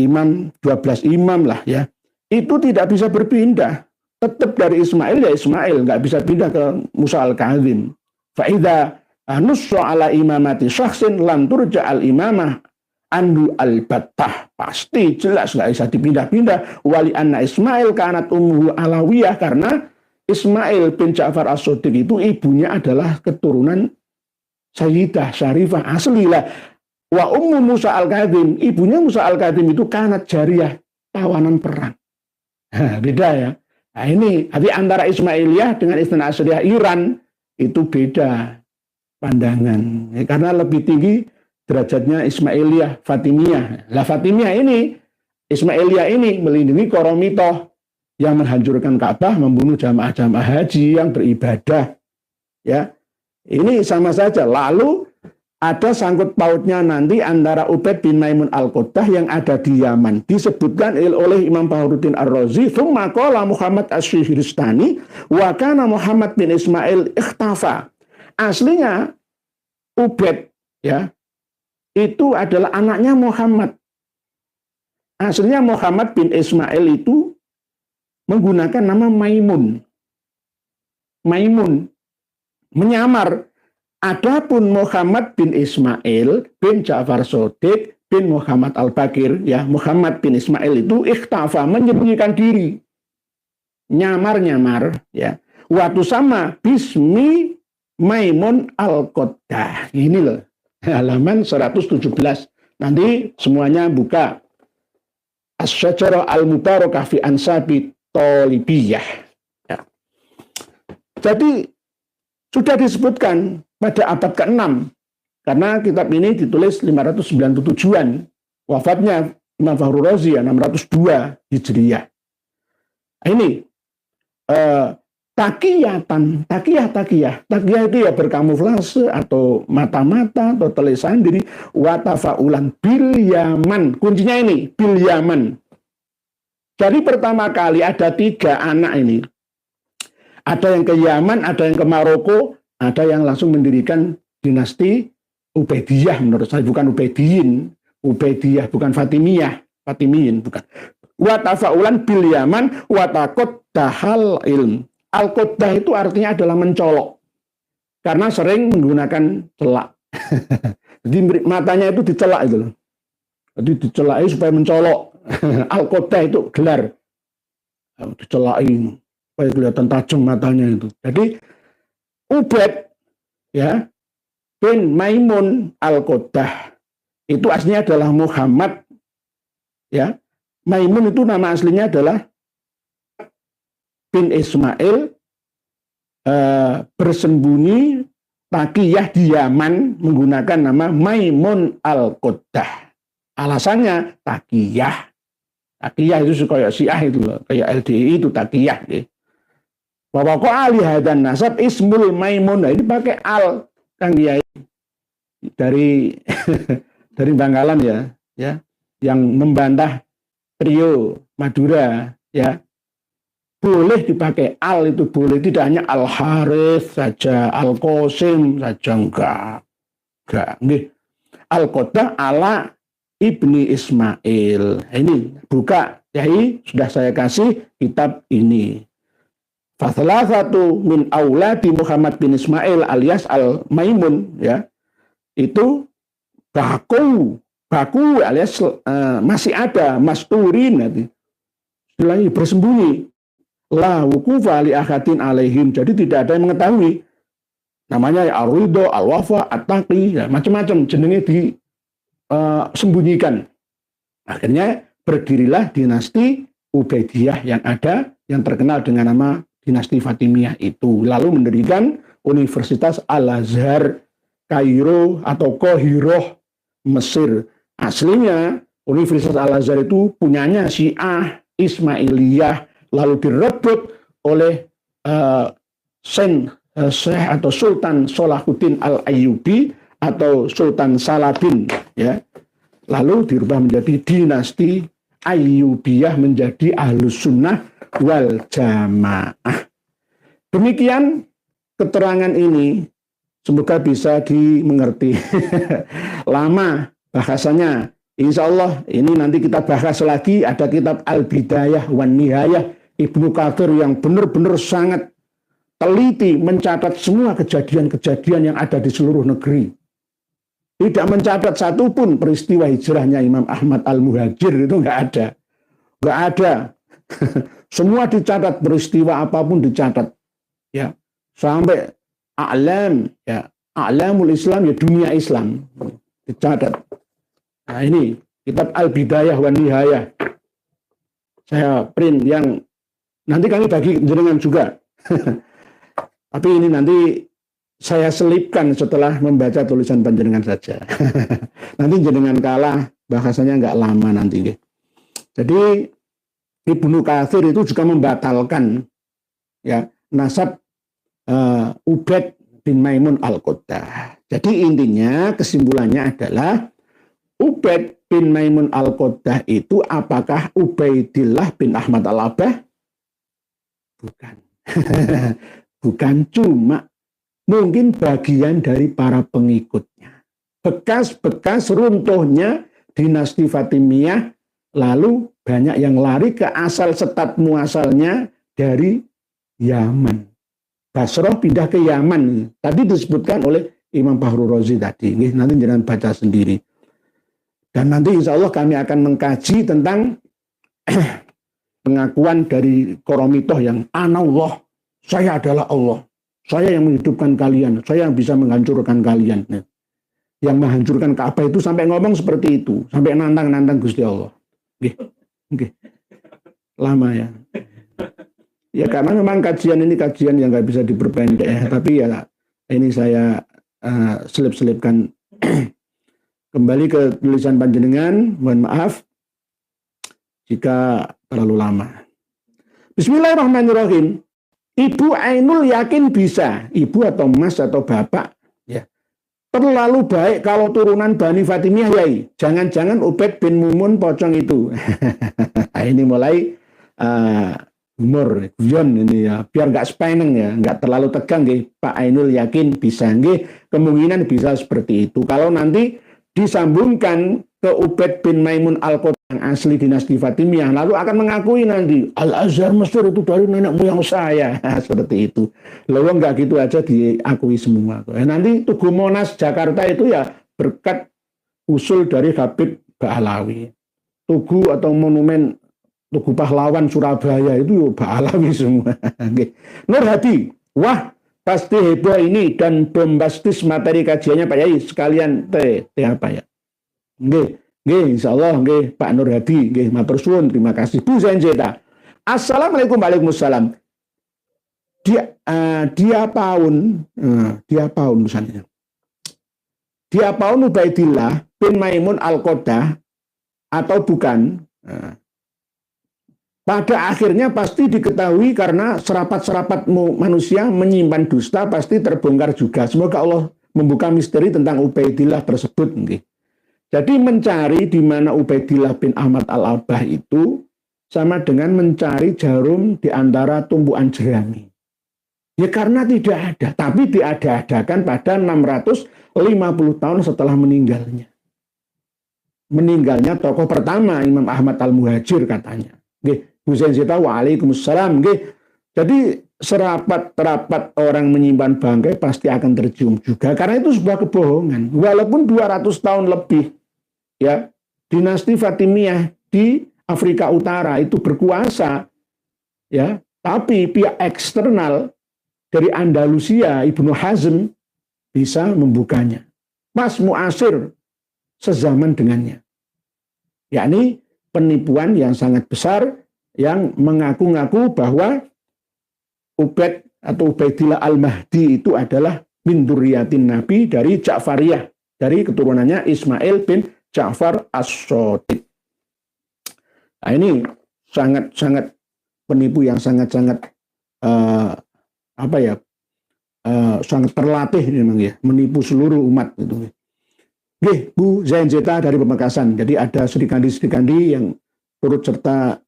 imam 12 imam lah ya, itu tidak bisa berpindah, tetap dari Ismail ya Ismail, nggak bisa pindah ke Musa al-Kadzim. Fa idza nussa ala imamati syakhsin lam turja al imamah andu al-battah, pasti jelas nggak bisa dipindah-pindah. Wali anna Ismail kanat ummuhu alawiyah, karena Ismail bin Ja'far As-Shadiq itu ibunya adalah keturunan Sayyidah Syarifah asli lah. Wa ummu Musa al-Kadzim, ibunya Musa al-Kadzim itu kanat jariyah, tawanan perang. Beda ya. Nah ini, tapi antara Ismailiyah dengan Itsna Asyriyah Iran itu beda pandangan. Ya, karena lebih tinggi derajatnya Ismailiyah, Fatimiyah. Lah Fatimiyah ini, Ismailiyah ini melindungi Qoromitoh yang menghancurkan Ka'bah, membunuh jamaah-jamaah haji yang beribadah. Ya, ini sama saja. Lalu ada sangkut pautnya nanti antara Ubaid bin Maimun al-Quddah yang ada di Yaman. Disebutkan oleh Imam Fakhruddin Ar-Razi, "Tsumma qala Muhammad Asy-Syihristani wa kana Muhammad bin Ismail ikhtafa." Aslinya Ubaid ya, itu adalah anaknya Muhammad. Aslinya Muhammad bin Ismail itu menggunakan nama Maimun. Maimun menyamar. Adapun Muhammad bin Ismail bin Ja'far Shadiq bin Muhammad al-Bakir ya, Muhammad bin Ismail itu ikhtafa, menyembunyikan diri, nyamar-nyamar ya. Waktu sama bismi Maimun al-Quddah. Ini loh, halaman 117. Nanti semuanya buka. As-Syajarah al-Mubarakah fi Ansabi Thalibiyah. Ya. Jadi sudah disebutkan pada abad ke-6, karena kitab ini ditulis 597-an, wafatnya Imam Fakhrul Razi ya, 602 Hijriyah. Ini takiyah itu ya berkamuflase atau mata-mata atau tulisan diri, watafaulan bil Yaman. Kuncinya ini bil Yaman. Jadi pertama kali ada 3 anak ini. Ada yang ke Yaman, ada yang ke Maroko, ada yang langsung mendirikan dinasti Ubaidiyah menurut saya, bukan Ubaidiyin. Ubaidiyah, bukan Fatimiyah. Fatimiyin, bukan. Watafaulan bil Yaman, watakoddahal ilm. Al-Quddah itu artinya adalah mencolok. Karena sering menggunakan celak. Jadi matanya itu dicelak itu loh. Jadi dicelak supaya mencolok. Al-Quddah itu gelar. Dicelakin supaya kelihatan tajam matanya itu. Jadi Ubaid ya bin Maimun al-Quddah itu aslinya adalah Muhammad ya. Maimun itu nama aslinya adalah bin Ismail, bersembunyi takiyah di Yaman menggunakan nama Maimun al-Quddah. Alasannya takiyah. Takiyah itu kayak Syiah itu loh, kayak LDI itu takiyah ya. Bahwa kok alih hadan nasab ismul Maimun, nah ini pakai al Kang Kiai dari dari Bangkalan ya, yang membantah trio Madura ya, boleh dipakai al, itu boleh, tidak hanya Al Harith saja, Al Qasim saja, enggak nih. Al Quddah ala ibni Ismail. Ini buka Kiai, sudah saya kasih kitab ini. Fasalah satu min auladi Muhammad bin Ismail alias Al-Maimun ya, itu baku alias masih ada, masturin nanti istilahnya bersembunyi, la wukufa li ahadin alaihim, jadi tidak ada yang mengetahui. Namanya ya Ar-Ridho, Al-Wafa, At-Taqi, ya, macam-macam jenenge disembunyikan. Akhirnya berdirilah dinasti Ubaidiyah yang ada, yang terkenal dengan nama dinasti Fatimiyah itu. Lalu mendirikan Universitas Al-Azhar Kairo atau Qahiroh, Mesir. Aslinya Universitas Al-Azhar itu punyanya Syiah Ismailiyah, lalu direbut oleh Syekh atau Sultan Salahuddin Al-Ayyubi atau Sultan Saladin, ya. Lalu dirubah menjadi dinasti Ayyubiyah, menjadi Ahlus Sunnah wal Jamaah. Demikian keterangan ini, semoga bisa dimengerti. Lama bahasanya. Insya Allah ini nanti kita bahas lagi. Ada kitab Al-Bidayah wan Nihayah Ibnu Katsir yang benar-benar sangat teliti mencatat semua kejadian-kejadian yang ada di seluruh negeri. Tidak mencatat satupun peristiwa hijrahnya Imam Ahmad Al-Muhajir, itu nggak ada. Nggak ada. Semua dicatat, peristiwa apapun dicatat. Ya, sampai a'lam, ya, a'lamul Islam, ya dunia Islam dicatat. Nah ini kitab Al-Bidayah wan Nihayah. Saya print yang nanti kami bagi jenengan juga. Tapi ini nanti saya selipkan setelah membaca tulisan panjenengan saja. Nanti jenengan kalah, bahasanya nggak lama nanti. Jadi Ibnu Katsir itu juga membatalkan ya nasab Ubaid bin Maimun Al-Qaddah. Jadi intinya kesimpulannya adalah Ubaid bin Maimun Al-Qaddah itu apakah Ubaidillah bin Ahmad Al-Abbah? Bukan. Bukan, cuma mungkin bagian dari para pengikutnya. Bekas-bekas runtuhnya dinasti Fatimiyah, lalu banyak yang lari ke asal setat muasalnya dari Yaman. Basrah pindah ke Yaman. Tadi disebutkan oleh Imam Fakhrur Razi tadi. Nanti jangan baca sendiri. Dan nanti insya Allah kami akan mengkaji tentang pengakuan dari Qoromitoh yang Anallah, saya adalah Allah. Saya yang menghidupkan kalian, saya yang bisa menghancurkan kalian. Yang menghancurkan Ka'bah itu sampai ngomong seperti itu, sampai nantang-nantang Gusti Allah. Lama ya. Ya karena memang kajian ini kajian yang nggak bisa diperpendek ya. Tapi ya ini saya selip-selipkan. Kembali ke tulisan panjenengan, mohon maaf jika terlalu lama. Bismillahirrahmanirrahim. Ibu Ainul yakin bisa, ibu atau mas atau bapak, ya. Terlalu baik kalau turunan Bani Fatimiyah, yai. Jangan-jangan Ubaid bin Mumun pocong itu. Ini mulai humor, guyon ini ya, biar nggak spaneng ya, nggak terlalu tegang, nggih. Pak Ainul yakin bisa, nggih. Kemungkinan bisa seperti itu. Kalau nanti disambungkan ke Ubaid bin Maimun Al-Qaddah yang asli dinasti Fatimiyah, lalu akan mengakui nanti Al-Azhar Mesir itu dari nenek moyang saya. Seperti itu. Lalu enggak gitu aja diakui semua. Nanti Tugu Monas Jakarta itu ya berkat usul dari Habib Ba'alawi. Tugu atau monumen Tugu Pahlawan Surabaya itu Ba'alawi semua. Nur Hadi, wah pasti heboh ini dan bombastis materi kajiannya Pak Yai, sekalian teh apa ya? Nggih, insyaallah nggih Pak Nur Hadi, nggih matur suwun, terima kasih Bu Zenjeta. Assalamualaikum warahmatullahi wabarakatuh. Dia paun misalnya. Dia paun Ubaidillah bin Maimun Al-Qaddah atau bukan? Pada akhirnya pasti diketahui karena serapat-serapat manusia menyimpan dusta pasti terbongkar juga. Semoga Allah membuka misteri tentang Ubaidillah tersebut. Jadi mencari di mana Ubaidillah bin Ahmad Al-Abbah itu sama dengan mencari jarum di antara tumpuan jerami. Ya karena tidak ada, tapi diada-adakan pada 650 tahun setelah meninggalnya. Meninggalnya tokoh pertama Imam Ahmad Al-Muhajir katanya. Bu Zenjeta, waalaikumsalam. Jadi serapat-terapat orang menyimpan bangkai pasti akan tercium juga. Karena itu sebuah kebohongan. Walaupun 200 tahun lebih, ya, dinasti Fatimiyah di Afrika Utara itu berkuasa, ya, tapi pihak eksternal dari Andalusia, Ibnu Hazm, bisa membukanya. Mas Mu'asir sezaman dengannya. Yakni penipuan yang sangat besar yang mengaku-ngaku bahwa Ubaid atau Ubaidillah Al-Mahdi itu adalah min dzurriyyatin Nabi dari Ja'fariyah, dari keturunannya Ismail bin Ja'far As-Shadiq. Nah, ini sangat-sangat penipu yang sangat-sangat sangat terlatih memang ya, menipu seluruh umat itu. Oke, Bu Zain Zeta dari Pamekasan. Jadi ada Srikandi-Srikandi yang turut serta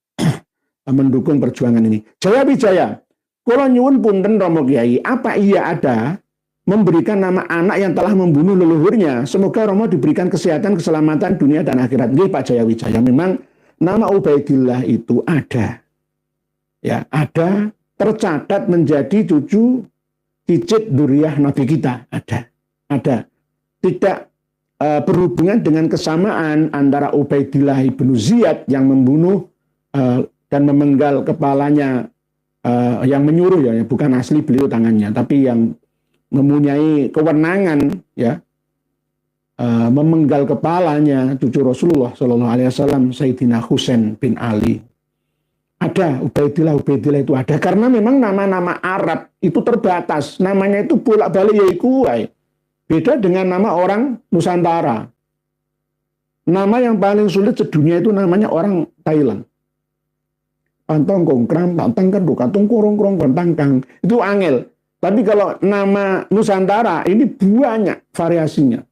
mendukung perjuangan ini. Jaya Wijaya, kula nyuwun punten Romo Kiai, apa iya ada memberikan nama anak yang telah membunuh leluhurnya? Semoga Romo diberikan kesehatan, keselamatan dunia dan akhirat. Nggih Pak Jaya Wijaya, memang nama Ubaidillah itu ada. Ya, ada tercatat menjadi cucu cicit dzurriyyah Nabi kita, ada. Tidak berhubungan dengan kesamaan antara Ubaidillah ibnu Ziyad yang membunuh dan memenggal kepalanya, yang menyuruh ya, bukan asli beliau tangannya, tapi yang mempunyai kewenangan ya, memenggal kepalanya cucu Rasulullah Shallallahu Alaihi Wasallam, Sayyidina Husain bin Ali. Ada Ubaidillah itu ada, karena memang nama-nama Arab itu terbatas, namanya itu bolak-balik ya ikuai. Beda dengan nama orang Nusantara. Nama yang paling sulit sedunia itu namanya orang Thailand. Pantong kongkram, pantang keduk, katung kurung kurung, pantang kang. Itu angel. Tapi kalau nama Nusantara ini banyak variasinya.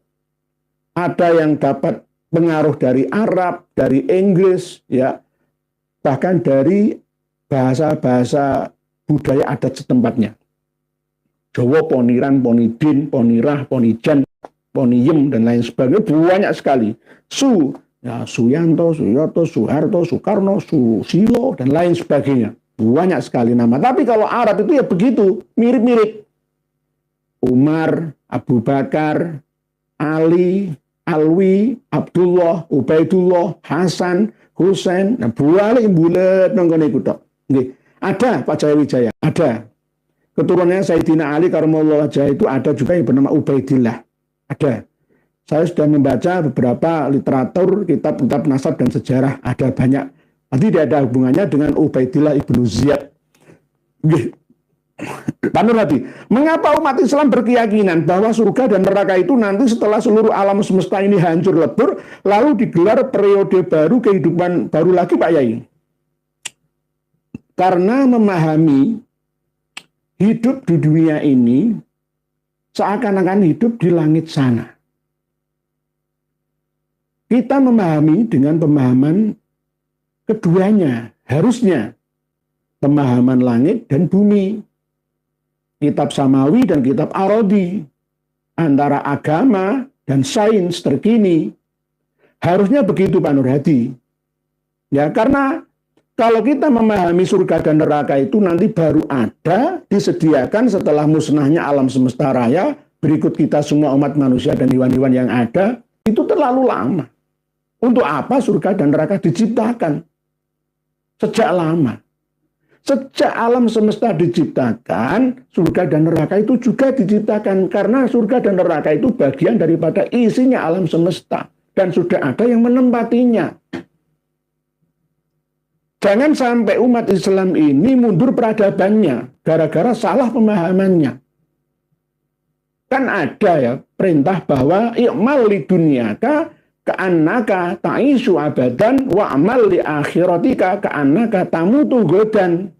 Ada yang dapat pengaruh dari Arab, dari Inggris, ya, bahkan dari bahasa-bahasa budaya adat setempatnya. Jawa, Poniran, Ponidin, Ponirah, Ponijan, Poniyem, dan lain sebagainya banyak sekali. Ya, Suyanto, Suyoto, Soeharto, Soekarno, Susilo, dan lain sebagainya. Banyak sekali nama. Tapi kalau Arab itu ya begitu, mirip-mirip. Umar, Abu Bakar, Ali, Alwi, Abdullah, Ubaidullah, Hasan, Husain, nah bualik bulet nonggone kutok. Nggih, ada Pak Jaya Wijaya, ada. Keturunannya Sayyidina Ali Karamallahu wajhahu itu ada juga yang bernama Ubaidillah. Ada. Saya sudah membaca beberapa literatur, kitab-kitab nasab dan sejarah, ada banyak. Nanti tidak ada hubungannya dengan Ubaidillah ibnu Ziyad. Panur tadi, mengapa umat Islam berkeyakinan bahwa surga dan neraka itu nanti setelah seluruh alam semesta ini hancur lebur, lalu digelar periode baru, kehidupan baru lagi Pak Yai? Karena memahami hidup di dunia ini seakan-akan hidup di langit sana. Kita memahami dengan pemahaman keduanya, harusnya pemahaman langit dan bumi, kitab samawi dan kitab arodi, antara agama dan sains terkini. Harusnya begitu Pak Nur Hadi. Ya, karena kalau kita memahami surga dan neraka itu nanti baru ada, disediakan setelah musnahnya alam semesta raya, berikut kita semua umat manusia dan hewan-hewan yang ada, itu terlalu lama. Untuk apa surga dan neraka diciptakan? Sejak lama. Sejak alam semesta diciptakan, surga dan neraka itu juga diciptakan. Karena surga dan neraka itu bagian daripada isinya alam semesta. Dan sudah ada yang menempatinya. Jangan sampai umat Islam ini mundur peradabannya gara-gara salah pemahamannya. Kan ada ya perintah bahwa i'mal li dunyaka ka'annaka ta'isu abadan wa amal li akhiratika ka'annaka tamutu godan.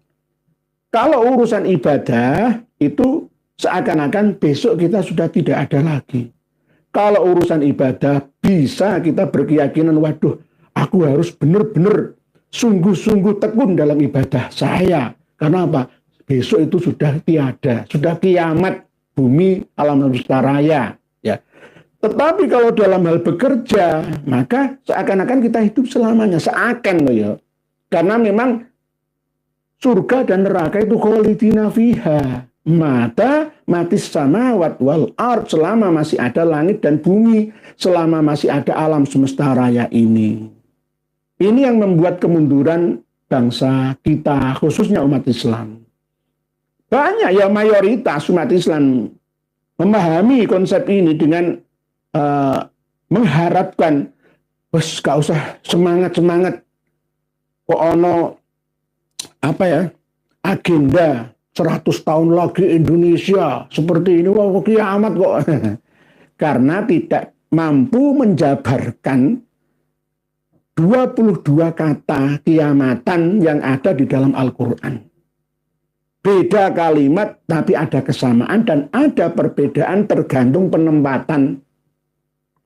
Kalau urusan ibadah itu seakan-akan besok kita sudah tidak ada lagi. Kalau urusan ibadah bisa kita berkeyakinan, waduh, aku harus benar-benar sungguh-sungguh tekun dalam ibadah saya. Karena apa? Besok itu sudah tiada, sudah kiamat bumi alam semesta raya. Ya. Tetapi kalau dalam hal bekerja, maka seakan-akan kita hidup selamanya, seakan loh ya. Karena memang surga dan neraka itu kholidina fiha. Mata matis samawat wal ard, selama masih ada langit dan bumi, selama masih ada alam semesta raya ini. Ini yang membuat kemunduran bangsa kita, khususnya umat Islam. Banyak ya mayoritas umat Islam memahami konsep ini dengan mengharapkan, wes gak usah semangat-semangat, kok ono agenda 100 tahun lagi Indonesia seperti ini, wah kiamat kok. Karena tidak mampu menjabarkan 22 kata kiamatan yang ada di dalam Al-Quran. Beda kalimat tapi ada kesamaan dan ada perbedaan tergantung penempatan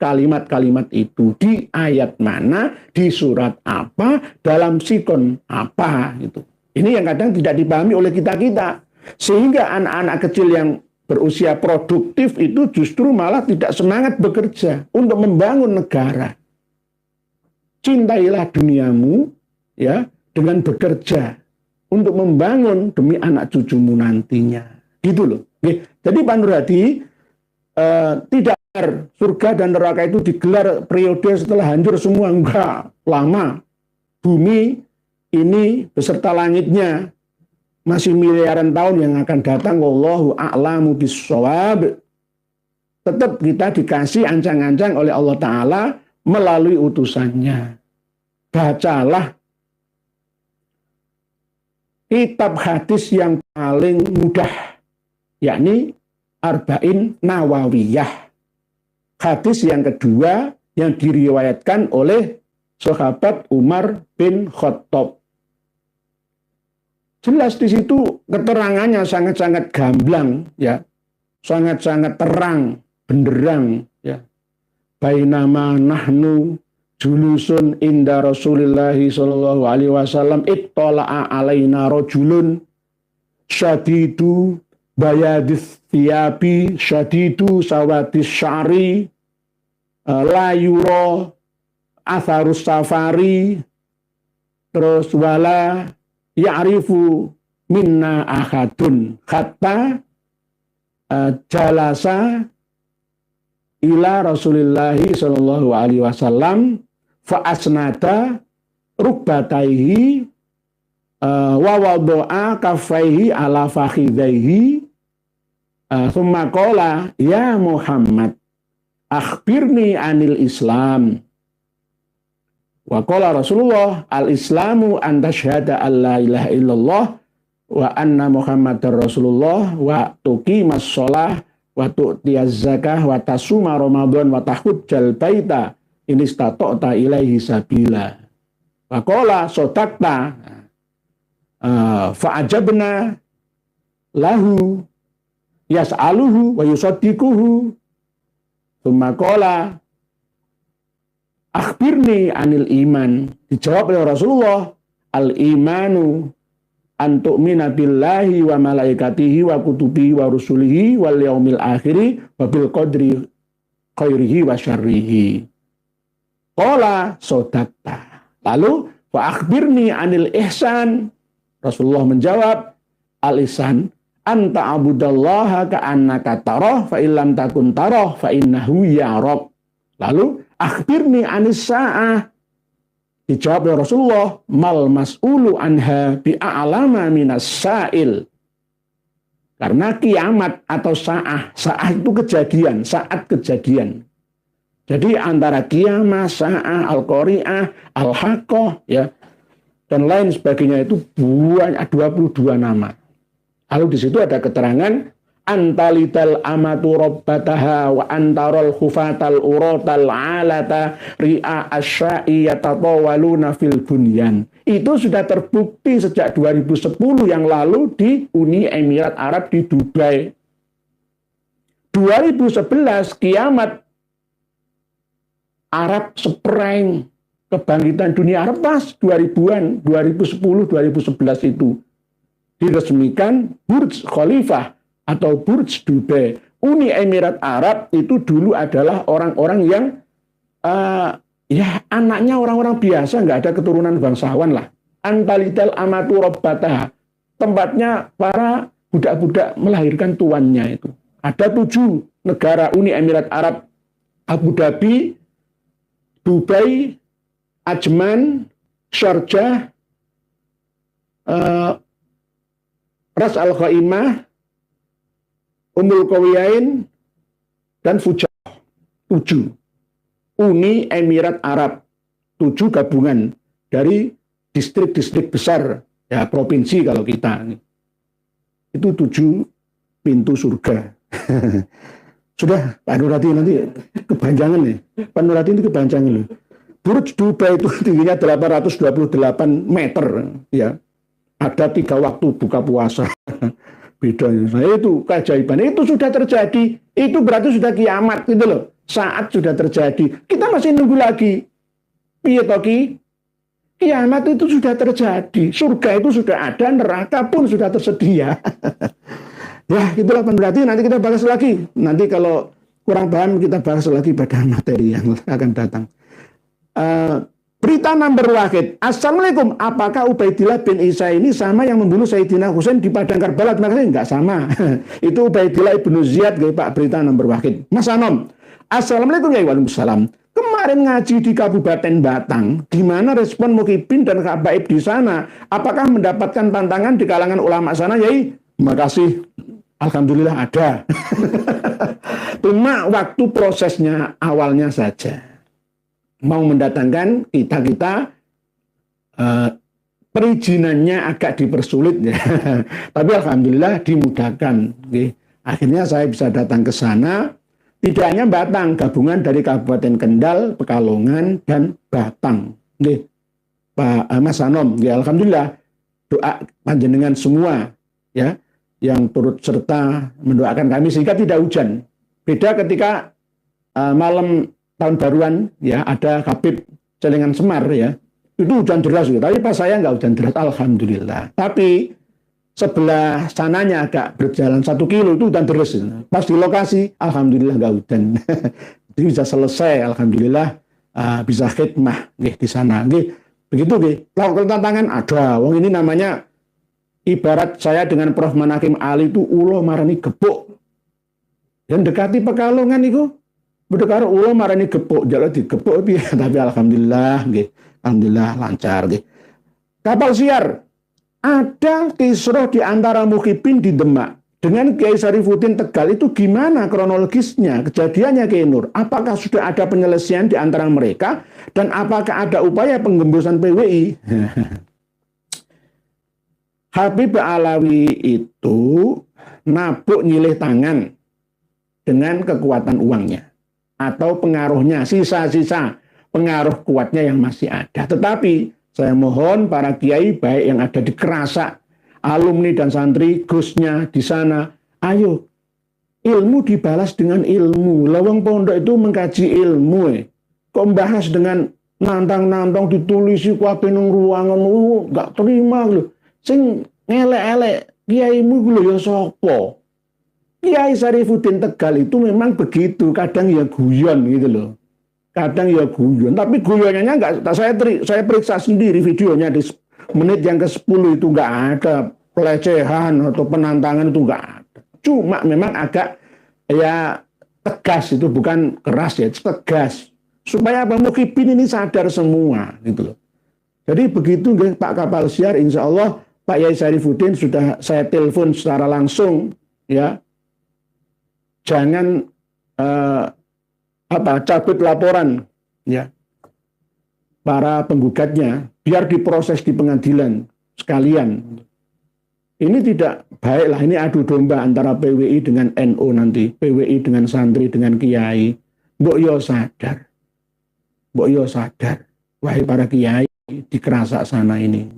kalimat-kalimat itu di ayat mana, di surat apa, dalam sikon apa gitu. Ini yang kadang tidak dipahami oleh kita-kita. Sehingga anak-anak kecil yang berusia produktif itu justru malah tidak semangat bekerja untuk membangun negara. Cintailah duniamu ya dengan bekerja untuk membangun demi anak cucumu nantinya. Gitu loh. Oke. Jadi Pak Nurhadi tidak surga dan neraka itu digelar periode setelah hancur semua, enggak, lama. Bumi ini beserta langitnya masih miliaran tahun yang akan datang. Wallahu a'lamu bis-shawab. Tetap kita dikasih ancang-ancang oleh Allah Ta'ala melalui utusannya. Bacalah kitab hadis yang paling mudah, yakni Arba'in Nawawiyah. Hadis yang kedua yang diriwayatkan oleh sahabat Umar bin Khattab. Jelas di situ keterangannya sangat-sangat gamblang, ya, sangat-sangat terang, benderang, ya. Bainama nahnu julusun inda Rasulillahi sallallahu alaihi wasallam ittala'a alaina rajulun syadidu bayadis thiyabi syadidu sawadis syari la yura atharus safari, terus wala ya'rifu minna ahadun hatta jalasa ila Rasulillahi sallallahu alaihi wasallam fa asnada rukbataihi wa wada'a kaffaihi ala fakhidaihi thumma qala ya Muhammad akhbirni anil Islam. Wa qala Rasulullah al-Islamu an tasyhada an la ilaha illallah wa anna Muhammadar Rasulullah wa tuqimas shalah wa tu'tiyaz zakah wa tasuma Ramadan wa tahujjal baita in istata'ta ilaihi sabila. Wa qala sadaqta fa ajabna lahu yas'aluhu wa yusaddiquhu. Tsumma qala akhbirni anil iman. Dijawab oleh Rasulullah, al-imanu an tu'mina billahi wa malaikatihi wa kutubihi wa rusulihi wal yaumil akhiri wa bil qadri khairihi wa syarrihi. Qala sadaqta. Lalu wa akhbirni anil ihsan. Rasulullah menjawab, al-ihsan anta abudallaha ka'annaka tarah fa illam takun tarah fa innahu yarak. Lalu akhbirni anis sa'ah. Dijawab oleh Rasulullah, mal mas'ulu anha bi'a'lama minas sa'il. Karena kiamat atau sa'ah itu kejadian, saat kejadian. Jadi antara kiamat, sa'ah, al-qari'ah, al-haqqah, ya, dan lain sebagainya itu banyak 22 nama. Lalu di situ ada keterangan antalital amatu rabbataha wa antarul khufatal uratal alata ri'a asya'i yatatawaluna fil bunyan. Itu sudah terbukti sejak 2010 yang lalu di Uni Emirat Arab di Dubai. 2011 kiamat Arab Spring, kebangkitan dunia Arab pas 2000-an, 2010, 2011 itu diresmikan Burj Khalifah atau Burj Dubai. Uni Emirat Arab itu dulu adalah orang-orang yang ya anaknya orang-orang biasa, nggak ada keturunan bangsawan lah. Antalital amatu rabbataha, tempatnya para budak-budak melahirkan tuannya itu. Ada 7 negara Uni Emirat Arab: Abu Dhabi, Dubai, Ajman, Sharjah, Ras Al Khaimah, Ummul Qawiyain, dan Fujah 7. Uni Emirat Arab 7 gabungan dari distrik-distrik besar, ya provinsi kalau kita. Itu 7 pintu surga. Sudah, Pak Nurati nanti kepanjangan nih. Pak Nurati ini kepanjangan loh. Burj Dubai itu tingginya 828 meter, ya. Ada 3 waktu buka puasa. Bedanya. Nah, itu keajaiban. Itu sudah terjadi. Itu berarti sudah kiamat gitu loh. Saat sudah terjadi. Kita masih nunggu lagi. Piye toki? Kiamat itu sudah terjadi. Surga itu sudah ada, neraka pun sudah tersedia. Ya, itulah berarti nanti kita bahas lagi. Nanti kalau kurang paham kita bahas lagi pada materi yang akan datang. Berita number wahid. Assalamualaikum. Apakah Ubaidillah bin Isa ini sama yang membunuh Sayyidina Husain di Padang Karbala? Makanya enggak sama. Itu Ubaidillah ibnu Ziyad, Pak. Berita number wahid. Mas Anom. Assalamualaikum ya waalaikumsalam. Kemarin ngaji di Kabupaten Batang, di mana respon Muhyiddin dan Habaib di sana, apakah mendapatkan tantangan di kalangan ulama sana, Yai? Makasih. Alhamdulillah ada. Cuma waktu prosesnya awalnya saja. Mau mendatangkan kita perizinannya agak dipersulit ya. Tapi alhamdulillah dimudahkan. Akhirnya saya bisa datang ke sana. Tidak hanya Batang, gabungan dari Kabupaten Kendal, Pekalongan, dan Batang. Pak Mas Anom, ya alhamdulillah doa panjenengan semua ya yang turut serta mendoakan kami sehingga tidak hujan. Beda ketika malam tahun baruan ya ada Habib Celengan Semar ya. Itu hujan deras gitu. Tapi pas saya nggak hujan deras, alhamdulillah. Tapi sebelah sananya agak berjalan 1 kilo itu hujan deras. Pas di lokasi, alhamdulillah nggak hujan. Jadi bisa selesai, alhamdulillah bisa khidmah di sana. Begitu, kalau tantangan ada. Wong ini namanya ibarat saya dengan Prof. Manakim Ali itu ulo marani gepuk. Dan dekati Pekalongan itu, berdekar ulo marani gepuk. Jalan di gepuk, tapi alhamdulillah, alhamdulillah lancar. Kapal siar. Ada kisruh di antara Muhyiddin di Demak dengan Kiai Syarifuddin Tegal itu gimana kronologisnya kejadiannya Kiai Nur? Apakah sudah ada penyelesaian di antara mereka dan apakah ada upaya penggembosan PWI? Habib Alawi itu nabuk nyilih tangan dengan kekuatan uangnya atau pengaruhnya, sisa-sisa pengaruh kuatnya yang masih ada. Tetapi saya mohon para kiai baik yang ada di Kerasak, alumni dan santri, gusnya di sana, ayo ilmu dibalas dengan ilmu. Lawang pondok itu mengkaji ilmu. Kok membahas dengan nantang-nantang ditulisi kuape nang ruangan, nggak terima lho. Sing ngelek-elek kiaimu lho ya sapa? Kiai Syarifuddin Tegal itu memang begitu, kadang ya guyon gitu loh. Kadang ya guyon, tapi guyonnya enggak, saya periksa sendiri videonya di menit yang ke-10 itu enggak ada pelecehan atau penantangan, itu enggak ada. Cuma memang agak ya tegas, itu bukan keras ya, tegas. Supaya apa? Muhyiddin ini sadar semua gitu loh. Jadi begitu Pak Kapal Siar, insya Allah Pak Yai Syarifuddin sudah saya telepon secara langsung ya. Jangan cabut laporan ya para penggugatnya biar diproses di pengadilan sekalian. Ini tidak baik lah, ini adu domba antara PWI dengan NU nanti, PWI dengan santri dengan kiai. Mbok yo sadar, wahai para kiai di Kerasak sana ini,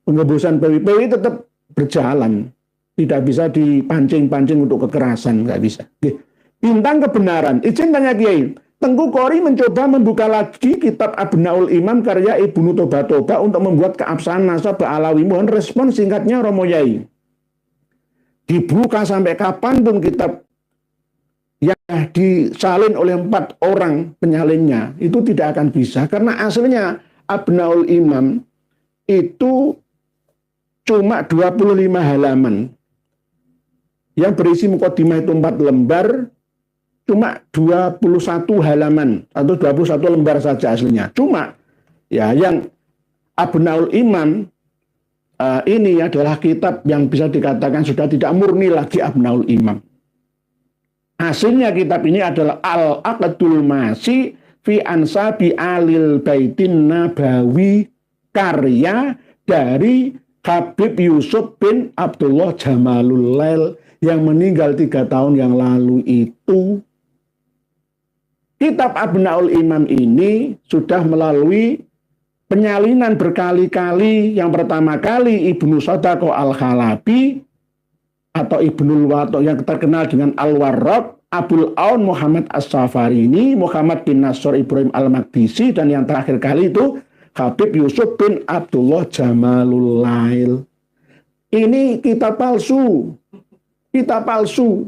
penggembosan PWI tetap berjalan, tidak bisa dipancing-pancing untuk kekerasan, nggak bisa. Bintang kebenaran. Izin tanya Kiai, Tengku Qori mencoba membuka lagi kitab Abnaul Imam karya Ibnu Toba untuk membuat keabsahan nasab Alawi. Mohon respon singkatnya Romo Yai. Dibuka sampai kapanpun kitab yang disalin oleh 4 orang penyalinnya itu tidak akan bisa karena aslinya Abnaul Imam itu cuma 25 halaman. Yang berisi mukadimah itu 4 lembar, cuma 21 halaman atau 21 lembar saja aslinya. Cuma ya yang Abnaul Imam ini adalah kitab yang bisa dikatakan sudah tidak murni lagi Abnaul Imam. Aslinya kitab ini adalah Al-Aqdul Masi fi Ansabi Alil Baitin Nabawi, karya dari Habib Yusuf bin Abdullah Jamalul Lail yang meninggal 3 tahun yang lalu itu. Kitab Abnaul Imam ini sudah melalui penyalinan berkali-kali. Yang pertama kali Ibnu Sadaqah Al-Khalabi atau Ibnul Wato yang terkenal dengan Al-Warraq, Abul Aun Muhammad As-Safarini, Muhammad bin Nasr Ibrahim Al-Maqdisi, dan yang terakhir kali itu Habib Yusuf bin Abdullah Jamalul Lail. Ini kitab palsu. Kitab palsu.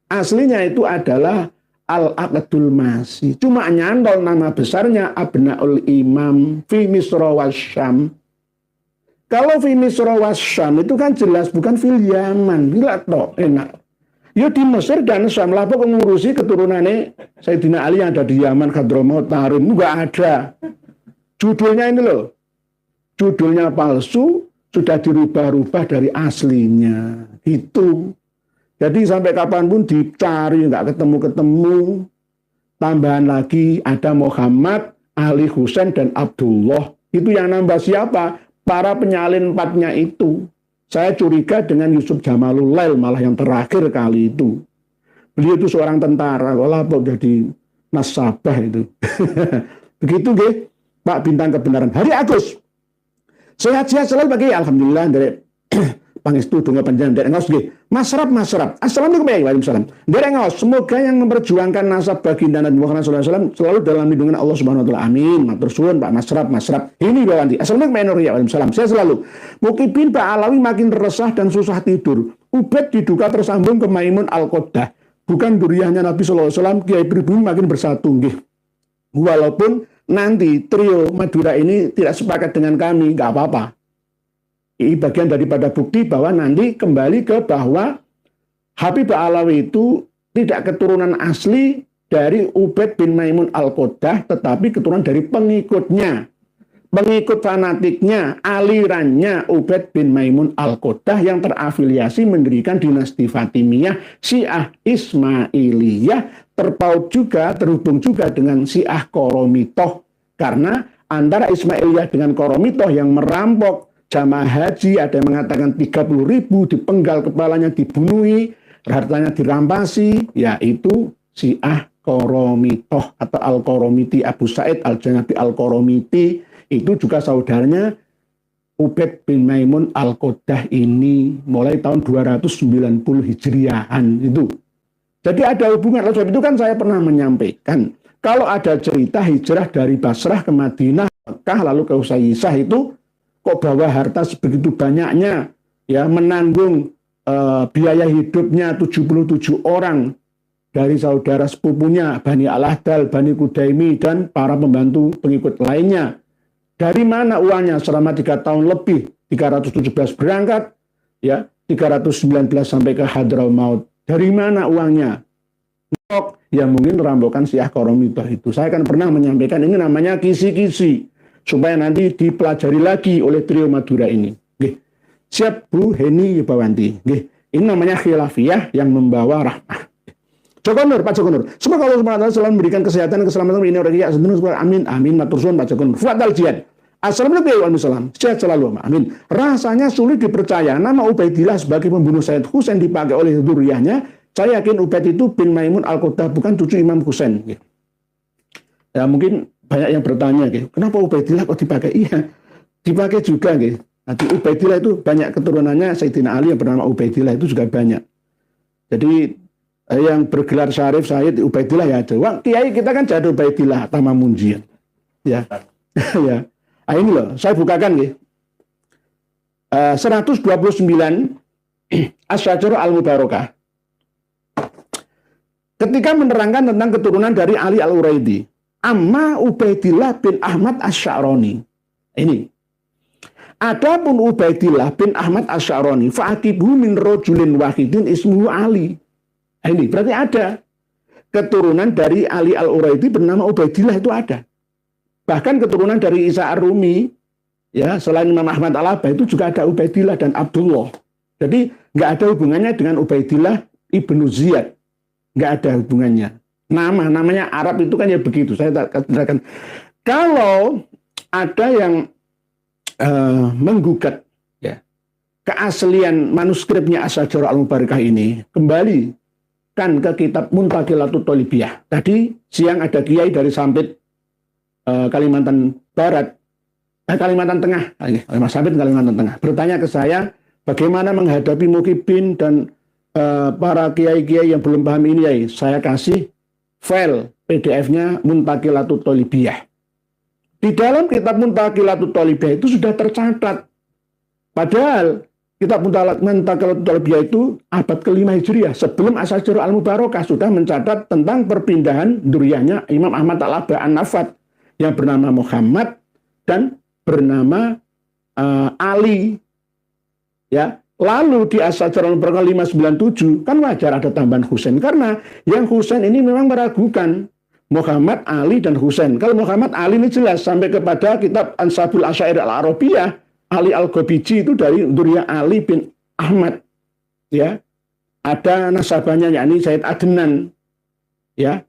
Aslinya itu adalah Al-Aqdul Masi. Cuma nyantol nama besarnya Abnaul Imam fi Misra Wasyam. Kalau fi Misra Wasyam itu kan jelas bukan fil Yaman. Gila toh, enak. Ya di Mesir dan Syam lah kok ngurusi keturunannya Sayyidina Ali yang ada di Yaman, Hadramaut, Tarim, enggak ada. Judulnya ini loh. Judulnya palsu, sudah dirubah-rubah dari aslinya. Gitu. Jadi sampai kapanpun dicari nggak ketemu-ketemu. Tambahan lagi ada Muhammad, Ali Husain, dan Abdullah. Itu yang nambah siapa? Para penyalin 4-nya itu. Saya curiga dengan Yusuf Jamalul Lail malah yang terakhir kali itu. Beliau itu seorang tentara, kok jadi nasabah itu. Begitu nggih, Pak Bintang Kebenaran. Hari Agus. Sehat-sehat selalu bagi alhamdulillah dari pangestu donga panjenengan derek ngaos nggih. Masrab. Assalamualaikum warahmatullahi wabarakatuh. Derek ngaos, semoga yang memperjuangkan nasab baginda Nabi Muhammad SAW selalu dalam lindungan Allah Subhanahu wa taala. Amin. Matur suwun Pak Masrab. Ini Bawanti. Assalamualaikum warahmatullahi wabarakatuh. Saya selalu. Mukibin Pak Alawi makin resah dan susah tidur. Ubed diduga tersambung ke Maimun Al-Qoddah. Bukan duriyahnya Nabi SAW, Kiai pribumi makin bersatu nggih. Walaupun nanti trio Madura ini tidak sepakat dengan kami, nggak apa-apa. Ini bagian daripada bukti bahwa nanti kembali ke bahwa Habib Alawi itu tidak keturunan asli dari Ubed bin Maimun Al-Qoddah, tetapi keturunan dari pengikutnya. Pengikut fanatiknya, alirannya Ubed bin Maimun Al-Qoddah yang terafiliasi mendirikan dinasti Fatimiyah, Syiah Ismailiyah, terhubung juga dengan Syiah Koromitoh. Karena antara Ismailiyah dengan Koromitoh yang merampok jamaah haji, ada yang mengatakan 30.000, dipenggal kepalanya, dibunuhi, hartanya dirampasi, yaitu Syiah Koromitoh atau Al-Koromiti, Abu Said Al-Janabi Al-Koromiti, itu juga saudaranya Ubed bin Maimun Al-Qoddah ini mulai tahun 290 Hijriahan itu. Jadi ada hubungan. Oleh sebab itu kan saya pernah menyampaikan, kalau ada cerita hijrah dari Basrah ke Madinah, Mekah, lalu ke Usayyisah itu, kok bawa harta sebegitu banyaknya, ya menanggung biaya hidupnya 77 orang dari saudara sepupunya, Bani Al-Ahdal, Bani Kudaimi, dan para pembantu pengikut lainnya. Dari mana uangnya selama 3 tahun lebih? 317 berangkat, ya 319 sampai ke Hadramaut. Dari mana uangnya? Ya mungkin rampokan Syiah Koromitoh itu. Saya kan pernah menyampaikan ini namanya kisi-kisi, supaya nanti dipelajari lagi oleh trio Madura ini. Nggih. Siap Bu Heni Yubawanti. Nggih. Ini namanya khilafiyah yang membawa rahmah. Joko Nur, Pak Joko Nur. Semoga Allah Subhanahu wa taala selalu memberikan kesehatan dan keselamatan ini orang ya. Amin. Amin. Matur suwun Pak Joko Nur. Fatal jihad. Assalamualaikum warahmatullahi wabarakatuh. Sehat selalu. Amin. Rasanya sulit dipercaya nama Ubaidillah sebagai pembunuh Sayyid Husain dipakai oleh dzurriyyahnya. Saya yakin Ubaid itu bin Maimun Al-Qoddah bukan cucu Imam Husain. Ya mungkin banyak yang bertanya, kenapa Ubaidillah kok dipakai? Iya, dipakai juga. Nanti Ubaidillah itu banyak keturunannya Sayyidina Ali yang bernama Ubaidillah itu juga banyak. Jadi yang bergelar Syarif Sayyid Ubaidillah ya ada. Wah, kiai kita kan jadi Ubaidillah Tamamunjian. Ya. Ya. Nah, ini loh, saya bukakan 129 Asy-Syajarah Al-Mubarakah. Ketika menerangkan tentang keturunan dari Ali Al-Uraidi, amma Ubaidillah bin Ahmad Asy-Sya'rani. Ini. Adapun Ubaidillah bin Ahmad Asy-Sya'rani fa'aqibuhu min rajulin wahidin ismuhu Ali. Ini berarti ada keturunan dari Ali Al-Uraidi bernama Ubaidillah itu ada. Bahkan keturunan dari Isa Ar-Rumi, ya selain Imam Ahmad Al-Abah itu juga ada Ubaidillah dan Abdullah. Jadi nggak ada hubungannya dengan Ubaidillah ibnu Ziyad. nggak ada hubungannya. Namanya Arab itu kan ya begitu. Saya katakan kalau ada yang menggugat ya keaslian manuskripnya Asy-Syajarah Al-Mubarakah ini, kembali kan ke kitab Muntaqilatut Thalibiyah. Tadi siang ada kiai dari Sampit Kalimantan Barat, Kalimantan Tengah, Mas Sampit Kalimantan Tengah, bertanya ke saya bagaimana menghadapi mukibin dan para kiai-kiai yang belum paham ini, ya. Saya kasih file PDF-nya Muntaqilatut Thalibiyah. Di dalam kitab Muntaqilatut Thalibiyah itu sudah tercatat. Padahal kitab Muntaqilatut Thalibiyah itu abad ke-5 Hijriah, sebelum Asy-Syajarah Al-Mubarakah sudah mencatat tentang perpindahan dzurriyyahnya Imam Ahmad Al-Abba An-Nafat yang bernama Muhammad dan bernama Ali. Ya, lalu di Asy-Syajarah Al-Mubarakah 597 kan wajar ada tambahan Husain, karena yang Husain ini memang meragukan Muhammad, Ali, dan Husain. Kalau Muhammad, Ali ini jelas sampai kepada kitab Ansabul Asyair Al-Arabiyah, Ali Al-Ghabiji itu dari dzurriyyah Ali bin Ahmad. Ya, ada nasabahnya yakni Said Adnan. Ya,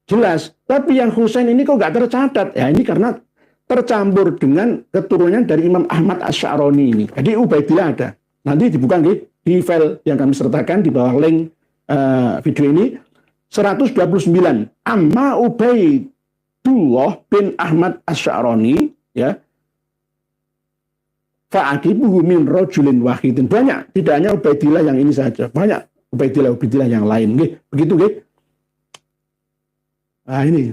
jelas. Tapi yang Husain ini kok nggak tercatat? Ya, ini karena tercampur dengan keturunan dari Imam Ahmad Asy-Sya'rani ini. Jadi Ubaidillah ada. Nanti dibuka di file yang kami sertakan di bawah link video ini. 129. Amma Ubaidullah bin Ahmad Asy-Sya'rani, ya. Fa'aqibuhu min rajulin wahidin. Banyak, tidak hanya Ubaidillah yang ini saja. Banyak Ubaidillah yang lain. Begitu, Nah, ini.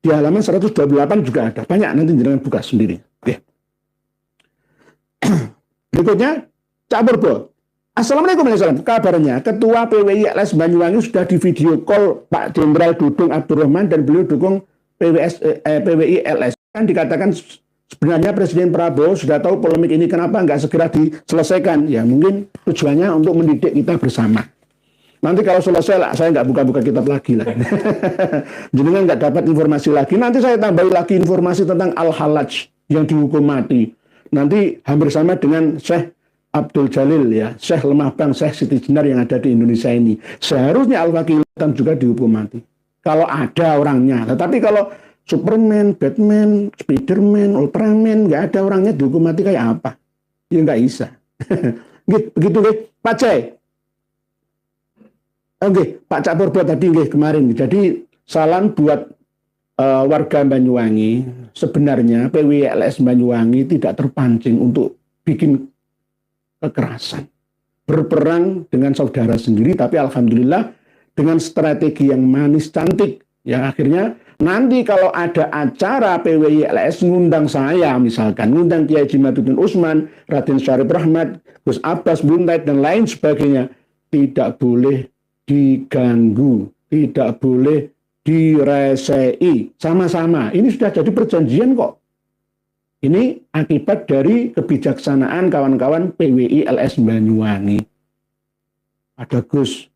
Di halaman 128 juga ada. Banyak, nanti jangan buka sendiri. Berikutnya, Cak Purbo. Assalamualaikum warahmatullahi wabarakatuh. Kabarnya, Ketua PWI LS Banyuwangi sudah di video call Pak Jenderal Dudung Abdurrahman dan beliau dukung PWI LS. Kan dikatakan sebenarnya Presiden Prabowo sudah tahu polemik ini, kenapa nggak segera diselesaikan? Ya mungkin tujuannya untuk mendidik kita bersama. Nanti kalau selesai lah, saya nggak buka-buka kitab lagi lah. Jenengan nggak dapat informasi lagi. Nanti saya tambahi lagi informasi tentang Al-Halaj yang dihukum mati. Nanti hampir sama dengan Syekh Abdul Jalil, ya, Syekh Lemah Bang, Syekh Siti Jenar yang ada di Indonesia ini. Seharusnya Al-Wakil juga dihukum mati. Kalau ada orangnya. Tetapi kalau Superman, Batman, Spiderman, Ultraman, nggak ada orangnya dihukum mati kayak apa? Ya nggak bisa. Begitu, Pak C. Oke, Pak Cak Purbo tadi kemarin. Jadi salam buat warga Banyuwangi. Sebenarnya PWI LS Banyuwangi tidak terpancing untuk bikin kekerasan, berperang dengan saudara sendiri, tapi alhamdulillah dengan strategi yang manis cantik, ya akhirnya nanti kalau ada acara PWI LS ngundang saya, misalkan ngundang Kiai Haji Maduddin Utsman, Raden Syarif Rahmat, Gus Abbas Buntait dan lain sebagainya, tidak boleh diganggu, tidak boleh diresei, sama-sama. Ini sudah jadi perjanjian kok. Ini akibat dari kebijaksanaan kawan-kawan PWI LS Banyuwangi. Ada Gus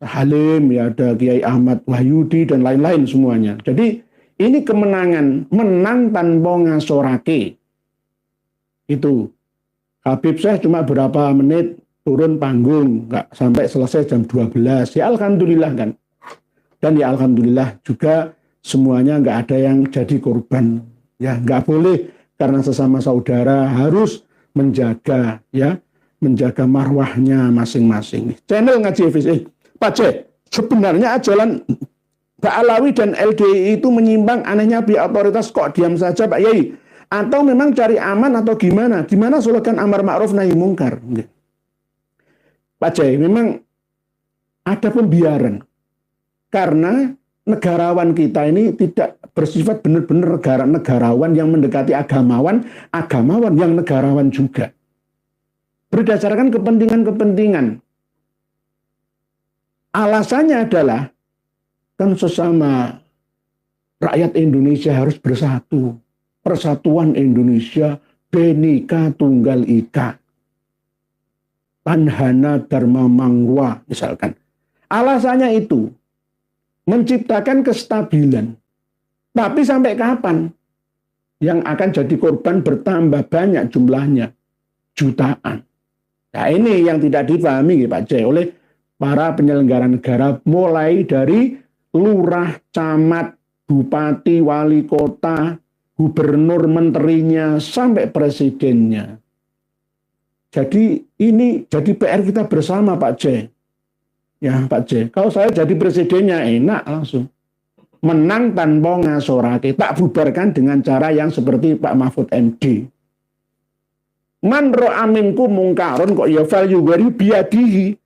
Halim, ya, ada Kiai Ahmad Wahyudi dan lain-lain semuanya. Jadi ini kemenangan, menang tanpa ngasorake. Itu Habib saya cuma berapa menit turun panggung, nggak sampai selesai jam 12. Ya alhamdulillah kan. Dan ya alhamdulillah juga semuanya nggak ada yang jadi korban. Ya, nggak boleh karena sesama saudara harus menjaga, ya, menjaga marwahnya masing-masing. Channel Ngaji FSI, Pak C, sebenarnya ajaran Pak Alawi dan LDI itu menyimpang, anehnya pihak otoritas kok diam saja, Pak Yai? Atau memang cari aman atau gimana? Gimana slogan amar ma'ruf nahi mungkar? Pak C, memang ada pembiaran karena negarawan kita ini tidak bersifat benar-benar negarawan yang mendekati agamawan yang negarawan juga. Berdasarkan kepentingan-kepentingan. Alasannya adalah kan sesama rakyat Indonesia harus bersatu. Persatuan Indonesia, Bhinneka Tunggal Ika. Tanhana Dharma Mangwa misalkan. Alasannya itu menciptakan kestabilan. Tapi sampai kapan? Yang akan jadi korban bertambah banyak jumlahnya. Jutaan. Nah ini yang tidak dipahami Pak C oleh para penyelenggara negara, mulai dari lurah, camat, bupati, wali kota, gubernur, menterinya, sampai presidennya. Jadi ini jadi PR kita bersama, Pak J. Ya, Pak J. Kalau saya jadi presidennya enak langsung. Menang tanpa ngasorake, tak bubarkan dengan cara yang seperti Pak Mahfud MD. Man ro'a minkum mungkarun kok ya fal yughayyiru biyadihi.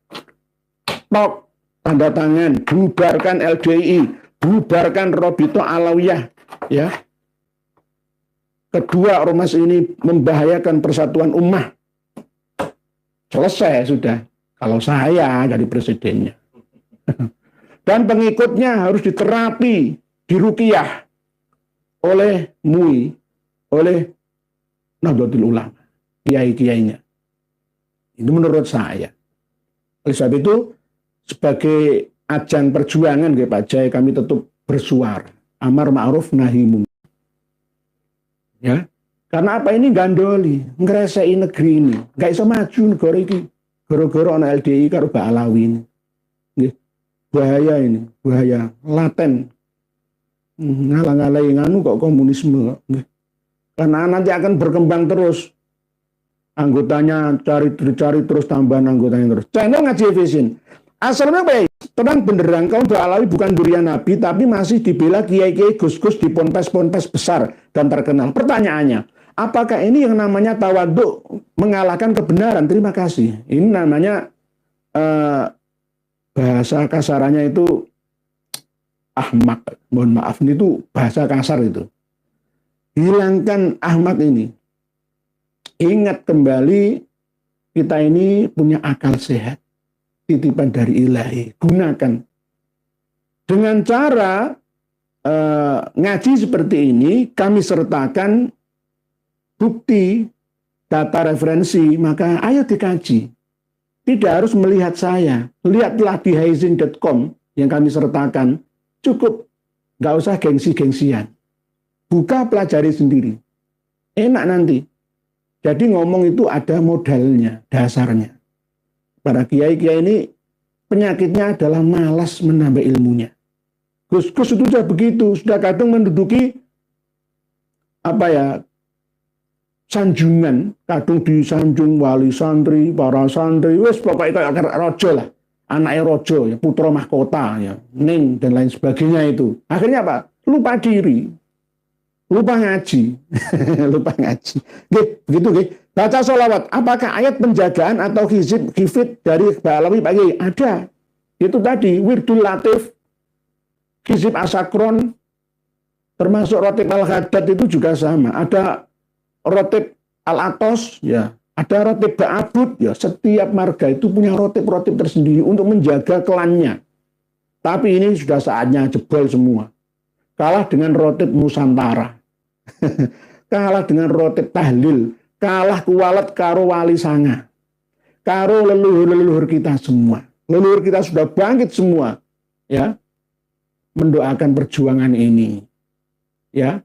Tok, tanda tangan, bubarkan LDI, bubarkan Robito Alawiyah, ya. Kedua ormas ini membahayakan persatuan ummah. Selesai sudah. Kalau saya jadi presidennya. Dan pengikutnya harus diterapi, diruqyah oleh MUI, oleh Nahdlatul Ulama, kiai-kiainya. Itu menurut saya. Oleh sebab itu, sebagai ajang perjuangan Pak Jai, kami tetap bersuara. Amar ma'ruf nahi munkar. Ya, karena apa ini gandoli, ngeresei negeri ini. Nggak bisa maju negara ini. Gara-gara ana LDI karo Mbak Alawi ini. Bahaya ini, bahaya laten. Ngalang-ngalai nganu kok komunisme. Karena nanti akan berkembang terus. Anggotanya cari terus, tambahan anggotanya terus. Channel Ngaji Vision. Asalnya baik, tenang beneran kau Mbak Alawi bukan durian Nabi, tapi masih dibela kiai-kiai gus-gus di ponpes-ponpes besar dan terkenal. Pertanyaannya, apakah ini yang namanya tawaduk mengalahkan kebenaran? Terima kasih. Ini namanya bahasa kasarannya itu ahmak. Mohon maaf, ini itu bahasa kasar itu. Hilangkan ahmak ini. Ingat kembali, kita ini punya akal sehat. Titipan dari ilahi. Gunakan. Dengan cara ngaji seperti ini, kami sertakan bukti, data referensi, maka ayo dikaji. Tidak harus melihat saya. Lihatlah di haizin.com yang kami sertakan. Cukup. Nggak usah gengsi-gengsian. Buka, pelajari sendiri. Enak nanti. Jadi ngomong itu ada modalnya, dasarnya. Para kiai-kiai ini penyakitnya adalah malas menambah ilmunya. Gus-gus itu sudah begitu. Sudah kadang menduduki sanjungan, kadung disanjung wali santri, para santri, wes pokoknya kayak rojo lah, anaknya rojo, ya, putra mahkota, ya, ning dan lain sebagainya itu. Akhirnya apa? Lupa diri, lupa ngaji, lupa ngaji. Begitu, baca sholawat. Apakah ayat penjagaan atau hizib dari Mbak Alawi pagi? Ada. Itu tadi wirdul latif, hizib asakron, termasuk rotib al-haddad itu juga sama. Ada rotib al-atos, ya, ada rotib ba'abud, ya, setiap marga itu punya rotib-rotib tersendiri untuk menjaga klannya. Tapi ini sudah saatnya jebol semua. Kalah dengan rotib Nusantara. Kalah dengan rotib tahlil. Kalah kuwalat karo wali sanga. Karo leluhur-leluhur kita semua. Leluhur kita sudah bangkit semua, ya, mendoakan perjuangan ini. Ya.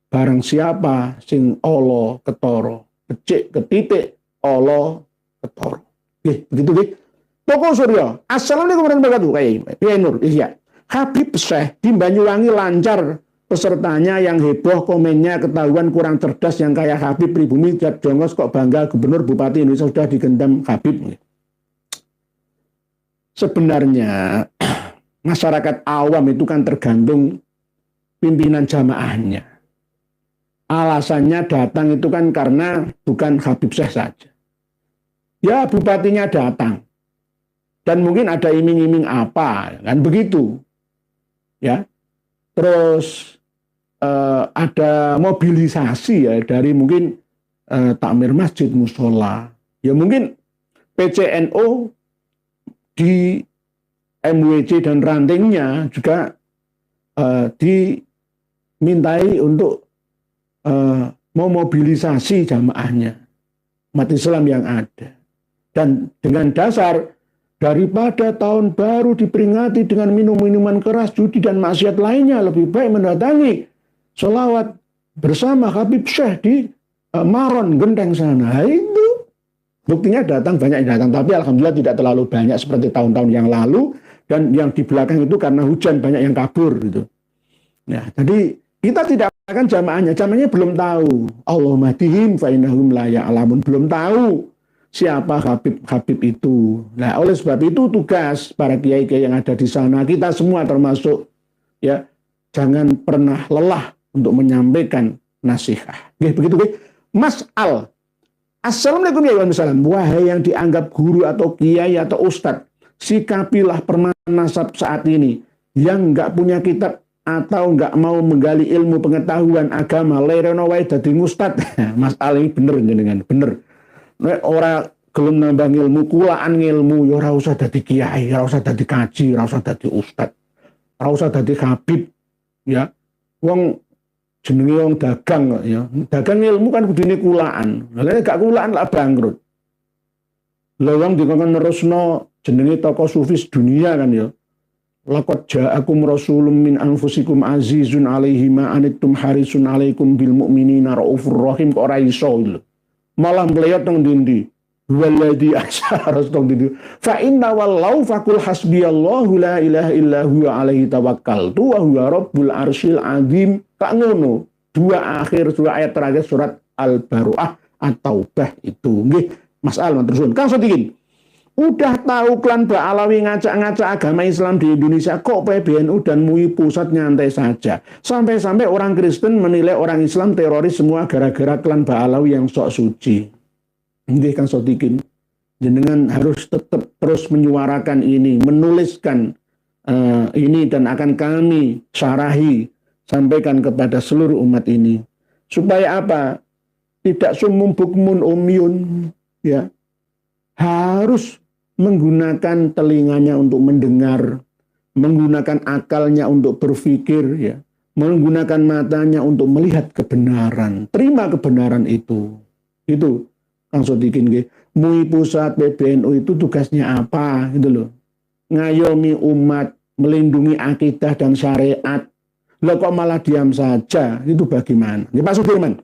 Barang siapa sing Allah ketoro, becik ketitik Allah ketoro. Begitu. Toko Surya. Assalamualaikum warahmatullahi wabarakatuh. Kiai Nur, iya. Habib Syekh di Banyuwangi lancar pesertanya yang heboh, komennya ketahuan kurang cerdas, yang kayak Habib pribumi jongos kok bangga gubernur bupati Indonesia sudah digendam Habib. Sebenarnya masyarakat awam itu kan tergantung pimpinan jamaahnya. Alasannya datang itu kan karena bukan Habib Syekh saja. Ya, bupatinya datang. Dan mungkin ada iming-iming apa, kan begitu. Ya. Terus ada mobilisasi ya dari mungkin takmir masjid, musola. Ya mungkin PCNO di MWC dan rantingnya juga dimintai untuk memobilisasi jamaahnya, umat Islam yang ada. Dan dengan dasar daripada tahun baru diperingati dengan minum-minuman keras, judi dan maksiat lainnya, lebih baik mendatangi sholawat bersama Habib Syekh di Maron Genteng sana. Itu Buktinya datang, banyak yang datang, tapi alhamdulillah tidak terlalu banyak seperti tahun-tahun yang lalu, dan yang di belakang itu karena hujan banyak yang kabur gitu. Nah, jadi kita tidak akan jamaahnya belum tahu. Allahumma hdihim fa innahum la ya'lamun, belum tahu siapa Habib itu. Nah, oleh sebab itu tugas para kiai-kiai yang ada di sana, kita semua termasuk ya, jangan pernah lelah untuk menyampaikan nasihat. Oke, begitu, oke. Mas Al. Assalamualaikum ya wasallam. Wahai yang dianggap guru atau kiai atau ustadz, sikapilah permainan nasab saat ini. Yang nggak punya kitab atau nggak mau menggali ilmu pengetahuan agama, lereno wae dadi ustadz. Mas Al ini bener jenengan, bener. Nek ora gelem nambah ilmu, kulaan ilmu, ya ora usah dadi kiai, ora usah dadi kaji, ora usah dadi ustadz, ora usah dadi habib, ya. Wong jenenge wong dagang ya. Dagang ilmu kan kudune kulaan. Lah nek gak kulaan lah bangkrut. Lah wong dikon nerusno jenenge tokoh sufis dunia kan ya. Laqad ja'akum rasulun min anfusikum azizun 'alaihi ma anittum harisun 'alaikum bil mu'minina raufur rahim, kok ora iso lho. Malah mleyot nang ndi-ndi. Waladhi asyaras tong ndi. Fa inna wallau faqul hasbiyallahu la ilaha illa huwa 'alaihi tawakkaltu wa huwa rabbul arsyil azim. Kak ngono, dua ayat terakhir surat Al-Baru'ah At-Taubah itu. Nggih, Mas Al terus. Kang Sotikin. Udah tahu klan Ba'alawi ngacak-ngacak agama Islam di Indonesia, kok PBNU dan MUI pusat nyantai saja. Sampai-sampai orang Kristen menilai orang Islam teroris semua gara-gara klan Ba'alawi yang sok suci. Nggih, Kang Sotikin. Jenengan harus tetap terus menyuarakan ini, menuliskan ini, dan akan kami syarahi, sampaikan kepada seluruh umat ini. Supaya apa? Tidak sumum bukmun umyun, ya. Harus menggunakan telinganya untuk mendengar, menggunakan akalnya untuk berpikir, ya. Menggunakan matanya untuk melihat kebenaran. Terima kebenaran itu. Itu Kang Sotikin, MUI pusat, PBNU itu tugasnya apa? Gitu loh. Ngayomi umat, melindungi akidah dan syariat. Loh kok malah diam saja? Itu bagaimana? Ini Pak Sudirman.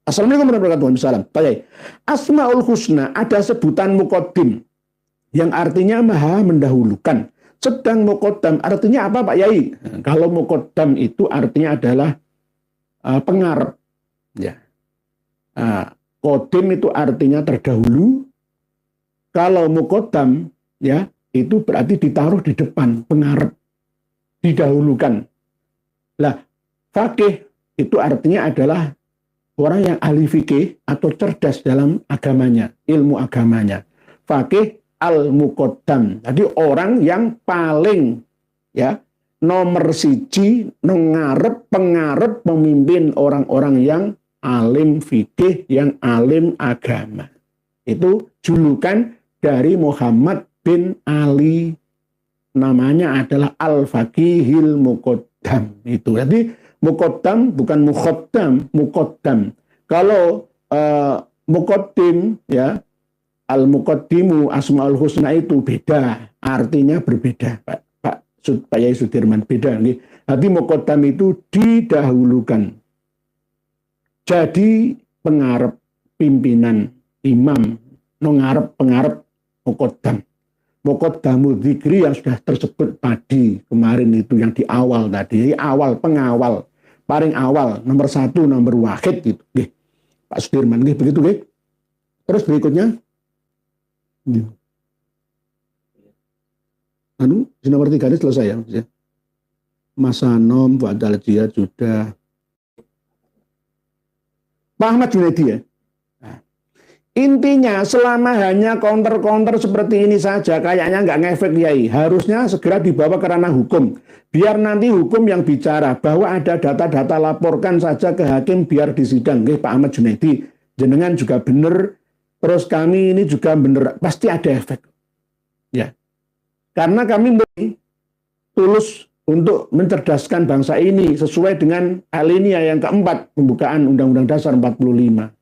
Assalamualaikum warahmatullahi wabarakatuh. Pak Yai. Asmaul Husna ada sebutan muqaddim yang artinya maha mendahulukan. Sedang muqaddam artinya apa Pak Yai? Kalau muqaddam itu artinya adalah pengarep. Ya. Qadim itu artinya terdahulu. Kalau muqaddam ya itu berarti ditaruh di depan, pengarep, didahulukan. Lah, faqih itu artinya adalah orang yang ahli fikih atau cerdas dalam agamanya, ilmu agamanya. Faqih al-muqaddam. Jadi orang yang paling ya nomor siji ngarep, pengarep, pemimpin orang-orang yang alim fikih, yang alim agama. Itu julukan dari Muhammad bin Ali. Namanya adalah Al-Faqihil Muqaddam. Itu. Jadi muqaddam bukan mukhaddam, muqaddam. Kalau muqaddim ya, al-muqaddimu asmaul husna itu beda, artinya berbeda, Pak Yai Sudirman, beda nih. Jadi muqaddam itu didahulukan. Jadi pengarep, pimpinan, imam, ngarep, pengarep, muqaddam. Muqaddamu dzikri yang sudah tersebut tadi kemarin itu yang di awal tadi, awal, pengawal, paling awal, nomor satu, nomor wahid gitu. Gih, Pak Sudirman, gih, begitu gih. Terus berikutnya, di nomor 3 ini selesai ya. Mas Anom, Pak Daljia sudah. Pak Ahmad Junaidi ya. Intinya selama hanya counter-counter seperti ini saja kayaknya nggak ngefek Yai. Harusnya segera dibawa ke ranah hukum. Biar nanti hukum yang bicara bahwa ada data-data laporkan saja ke hakim biar disidang. Pak Ahmad Junaidi, jenengan juga benar. Terus kami ini juga benar. Pasti ada efek. Ya. Karena kami tulus untuk mencerdaskan bangsa ini sesuai dengan alinea yang keempat pembukaan Undang-Undang Dasar 45.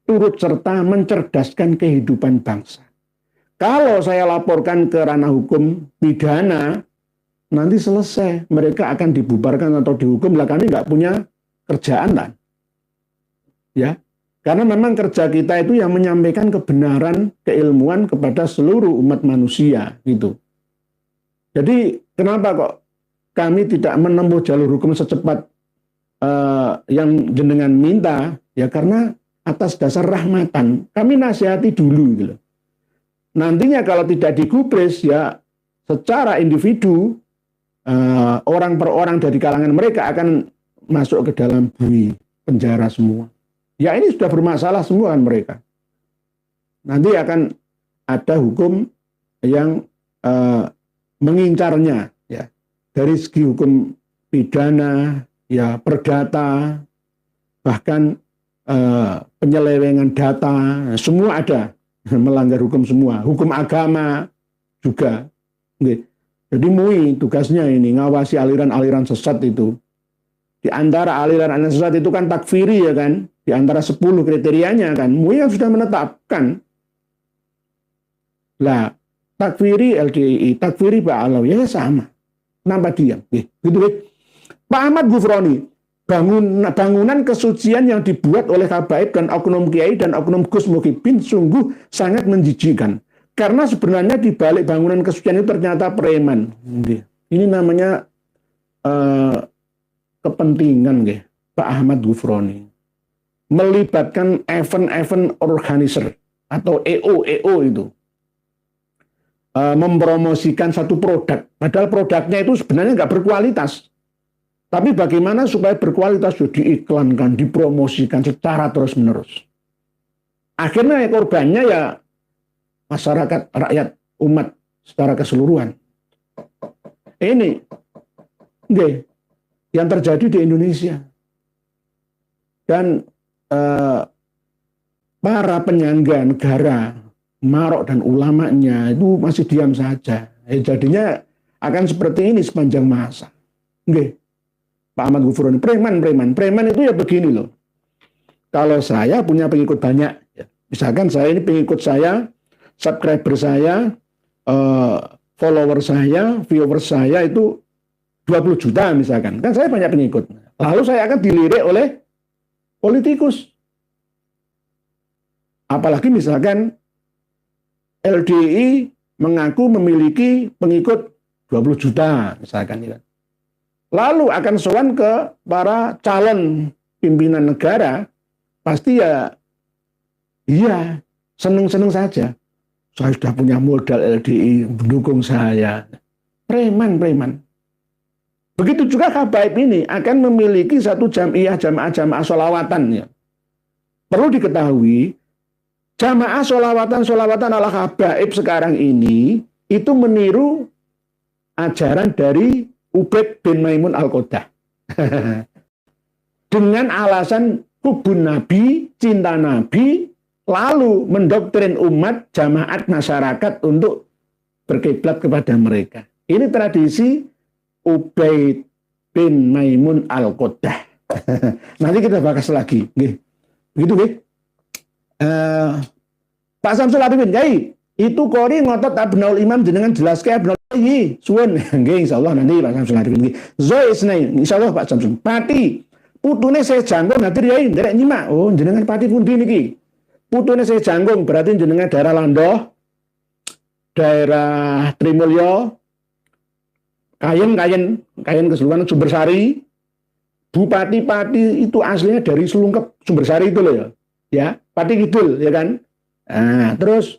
Turut serta mencerdaskan kehidupan bangsa. Kalau saya laporkan ke ranah hukum pidana, nanti selesai. Mereka akan dibubarkan atau dihukum. Lah kami nggak punya kerjaan lah. Ya, Karena memang kerja kita itu yang menyampaikan kebenaran, keilmuan kepada seluruh umat manusia gitu. Jadi kenapa kok kami tidak menempuh jalur hukum secepat yang jenengan minta? Ya karena atas dasar rahmatan. Kami nasihati dulu gitu. Nantinya kalau tidak digubris ya secara individu orang per orang dari kalangan mereka akan masuk ke dalam bui penjara semua. Ya ini sudah bermasalah semua kan mereka. Nanti akan ada hukum yang mengincarnya ya. Dari segi hukum pidana, ya perdata, bahkan penyelewengan data, semua ada. Melanggar hukum semua. Hukum agama juga. Jadi MUI tugasnya ini ngawasi aliran-aliran sesat itu. Di antara aliran-aliran sesat itu kan takfiri ya kan. Di antara 10 kriterianya kan, MUI yang sudah menetapkan. Lah, takfiri LDII, takfiri Pak Alawi, ya sama. Kenapa diam? Gitu. Pak Ahmad Ghufroni, bangunan kesucian yang dibuat oleh Habaib dan oknum kiai dan oknum Gus Muhyiddin sungguh sangat menjijikan. Karena sebenarnya di balik bangunan kesucian itu ternyata preman. Ini namanya kepentingan Pak Ahmad Ghufroni. Melibatkan event-event organizer atau EO itu. Mempromosikan satu produk. Padahal produknya itu sebenarnya nggak berkualitas. Tapi bagaimana supaya berkualitas diiklankan, dipromosikan secara terus-menerus. Akhirnya korbannya ya masyarakat, rakyat, umat secara keseluruhan. Ini yang terjadi di Indonesia. Dan para penyangga negara, Marok dan ulamanya itu masih diam saja. Jadinya akan seperti ini sepanjang masa. Pak Ahmad Ghufroni, preman itu ya begini loh. Kalau saya punya pengikut banyak, misalkan saya ini pengikut saya, subscriber saya, follower saya, viewer saya itu 20 juta misalkan. Kan saya banyak pengikut. Lalu saya akan dilirik oleh politikus. Apalagi misalkan LDI mengaku memiliki pengikut 20 juta misalkan. Lalu akan sowan ke para calon pimpinan negara, pasti ya iya seneng-seneng saja. Saya sudah punya modal LDI mendukung saya. Preman. Begitu juga Habaib ini akan memiliki satu jamaah sholawatan ya. Perlu diketahui, jamaah sholawatan ala Habaib sekarang ini itu meniru ajaran dari Ubaid bin Maimun Al-Qodah. Dengan alasan hubun Nabi, cinta Nabi, lalu mendoktrin umat, jamaat masyarakat untuk berkiblat kepada mereka. Ini tradisi Ubaid bin Maimun Al-Qodah. Nanti kita bahas lagi. Begitu, Pak Samsul Arifin, Yai, itu kori ngotot Abnaul Imam jenengan jelaskan Abnaul Imam. Suwun, insyaallah nanti Pak Samsul Arifin. Zoi Isnain, insyaallah Pak Samsul. Pati, putune saya jangkung hadir Yai, nderek nyimak. Oh, jenengan pati pundi niki? Putune saya jangkung berarti jenengan daerah Landoh, daerah Trimulyo, Kayen keseluruhan Sumbersari. Bupati-pati itu aslinya dari Selungkep Sumbersari itu loh ya. Ya, Pati Kidul ya kan. Nah, terus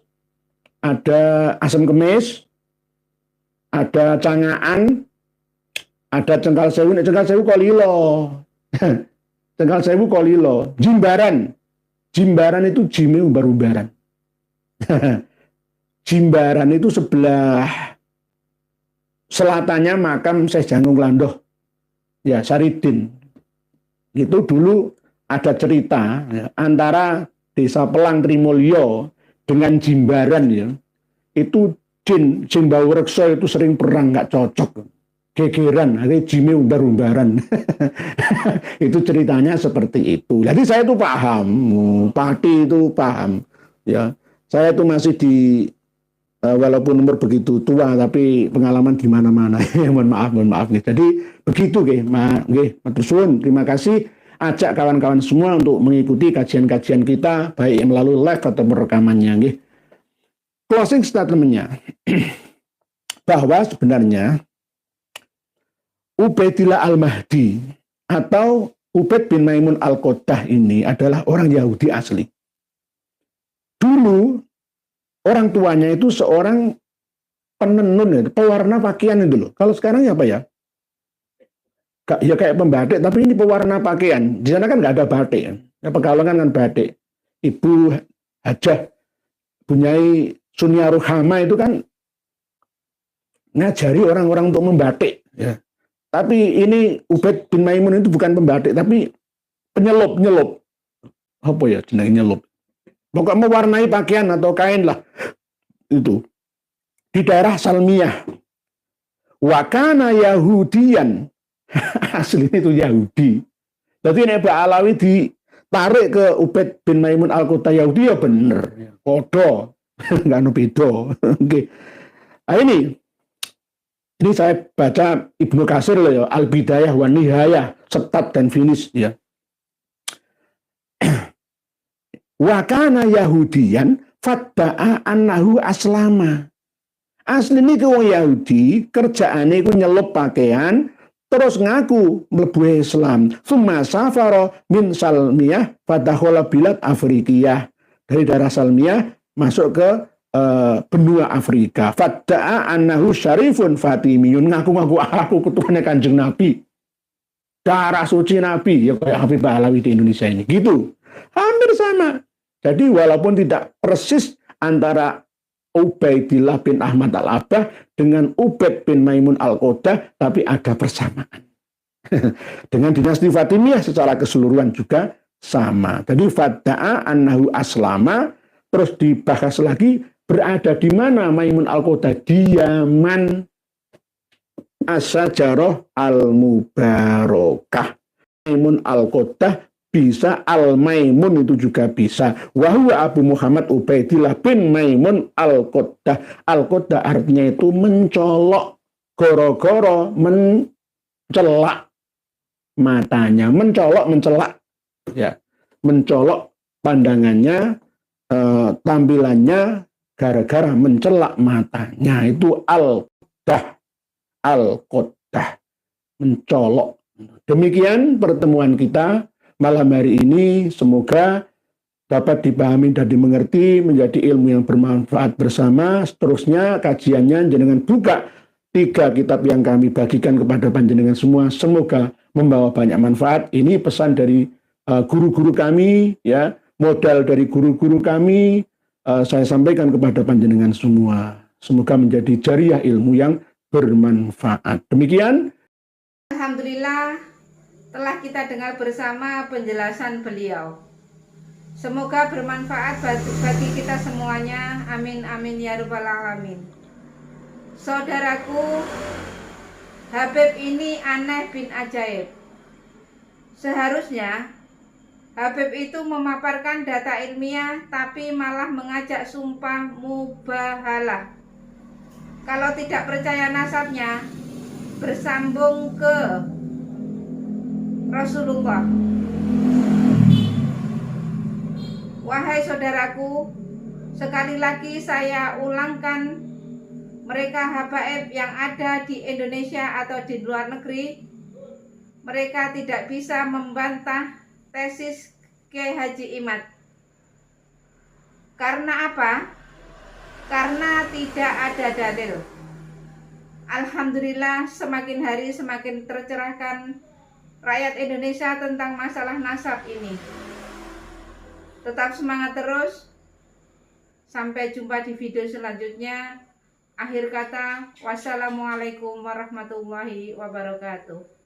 ada Asam Kemis, ada Cangaan, ada Cengkal Sewu Kolilo. Cengkal Sewu Kolilo, Jimbaran itu Jime Umbar-umbaran. Jimbaran itu sebelah selatannya makam Syekh Jangkung Landoh. Ya, Saridin. Itu dulu ada cerita ya, antara Desa Pelang Trimulyo dengan Jimbaran ya. Itu jin bau reksa itu sering perang nggak cocok. Gegeran, akhirnya Jime umbar-umbaran. Itu ceritanya seperti itu. Jadi saya itu paham, Pati itu paham. Ya, saya itu masih di walaupun umur begitu tua, tapi pengalaman di mana-mana. Mohon maaf. Jadi begitu, matur suwun. Terima kasih ajak kawan-kawan semua untuk mengikuti kajian-kajian kita, baik melalui live atau rekamannya. Nggih. Closing statement-nya, bahwa sebenarnya Ubaidillah Al-Mahdi atau Ubaid bin Maimun Al-Qoddah ini adalah orang Yahudi asli. Dulu orang tuanya itu seorang penenun, pewarna pakaian itu loh. Kalau sekarang apa ya? Ya kayak pembatik, tapi ini pewarna pakaian. Di sana kan nggak ada batik. Ya, Pekalongan kan batik. Ibu Hajah Bunyai Sunia Ruhama itu kan ngajari orang-orang untuk membatik. Ya. Tapi ini Ubaid bin Maimun itu bukan pembatik, tapi penyelup. Apa ya jenenge nyelup? Pokoknya mewarnai pakaian atau kain lah. Itu. Di daerah Salmiyah. Wakana Yahudian. Aslinya itu Yahudi. Jadi Nabi Alawi ditarik ke Ubaid bin Maimun Al-Qoddah Yahudi ya bener. Kodo. Nggak ada beda. Oke. Nah ini saya baca Ibnu Katsir loh ya, Al-Bidayah wa Nihayah, start dan finish ya. Wa kana Yahudiyan fatba'a annahu aslama. Asline ku wong Yahudi, kerjaane iku nyelup pakaian terus ngaku mlebu Islam. Tsumma safara min Salmiyah fadakhala bilad Afrikiyah. Dari daerah Salmiyah masuk ke benua Afrika. Fadda'a annahu syarifun fatimiyun, ngaku-ngaku aku keturunan Kanjeng Nabi. Darah suci Nabi, ya kayak Habib Alawi di Indonesia ini. Gitu. Hampir sama. Jadi walaupun tidak persis antara Ubaidillah bin Ahmad Al-Abbah dengan Ubaid bin Maimun Al-Qoddah, tapi ada persamaan. Dengan dinasti Fatimiyah secara keseluruhan juga sama. Jadi fadda'a annahu aslama, terus dibahas lagi berada di mana Maimun Al-Qoddah? Di Yaman. As-Sajarah Al-Mubarakah. Maimun Al-Qoddah bisa, Al-Maimun itu juga bisa. Wahwa Abu Muhammad Ubaidillah bin Maimun Al-Qoddah. Al-Qoddah artinya itu mencolok, goro-goro, mencelak matanya. Mencolok, ya, mencolok pandangannya, tampilannya, gara-gara mencelak matanya. Itu Al-Qoddah, mencolok. Demikian pertemuan kita malam hari ini. Semoga dapat dipahami dan dimengerti, menjadi ilmu yang bermanfaat bersama. Seterusnya kajiannya jenengan buka 3 kitab yang kami bagikan kepada panjenengan semua. Semoga membawa banyak manfaat. Ini pesan dari guru-guru kami, ya, modal dari guru-guru kami. Saya sampaikan kepada panjenengan semua. Semoga menjadi jariah ilmu yang bermanfaat. Demikian. Alhamdulillah telah kita dengar bersama penjelasan beliau. Semoga bermanfaat bagi kita semuanya. Amin amin ya rabbal alamin. Saudaraku, Habib ini aneh bin ajaib. Seharusnya Habib itu memaparkan data ilmiah, tapi malah mengajak sumpah mubahalah. Kalau tidak percaya nasabnya, bersambung ke Rasulullah. Wahai saudaraku, sekali lagi saya ulangkan, mereka habaib yang ada di Indonesia atau di luar negeri, mereka tidak bisa membantah tesis Kiai Haji Imad. Karena apa? Karena tidak ada dalil. Alhamdulillah semakin hari semakin tercerahkan rakyat Indonesia tentang masalah nasab ini. Tetap semangat terus. Sampai jumpa di video selanjutnya. Akhir kata, wassalamualaikum warahmatullahi wabarakatuh.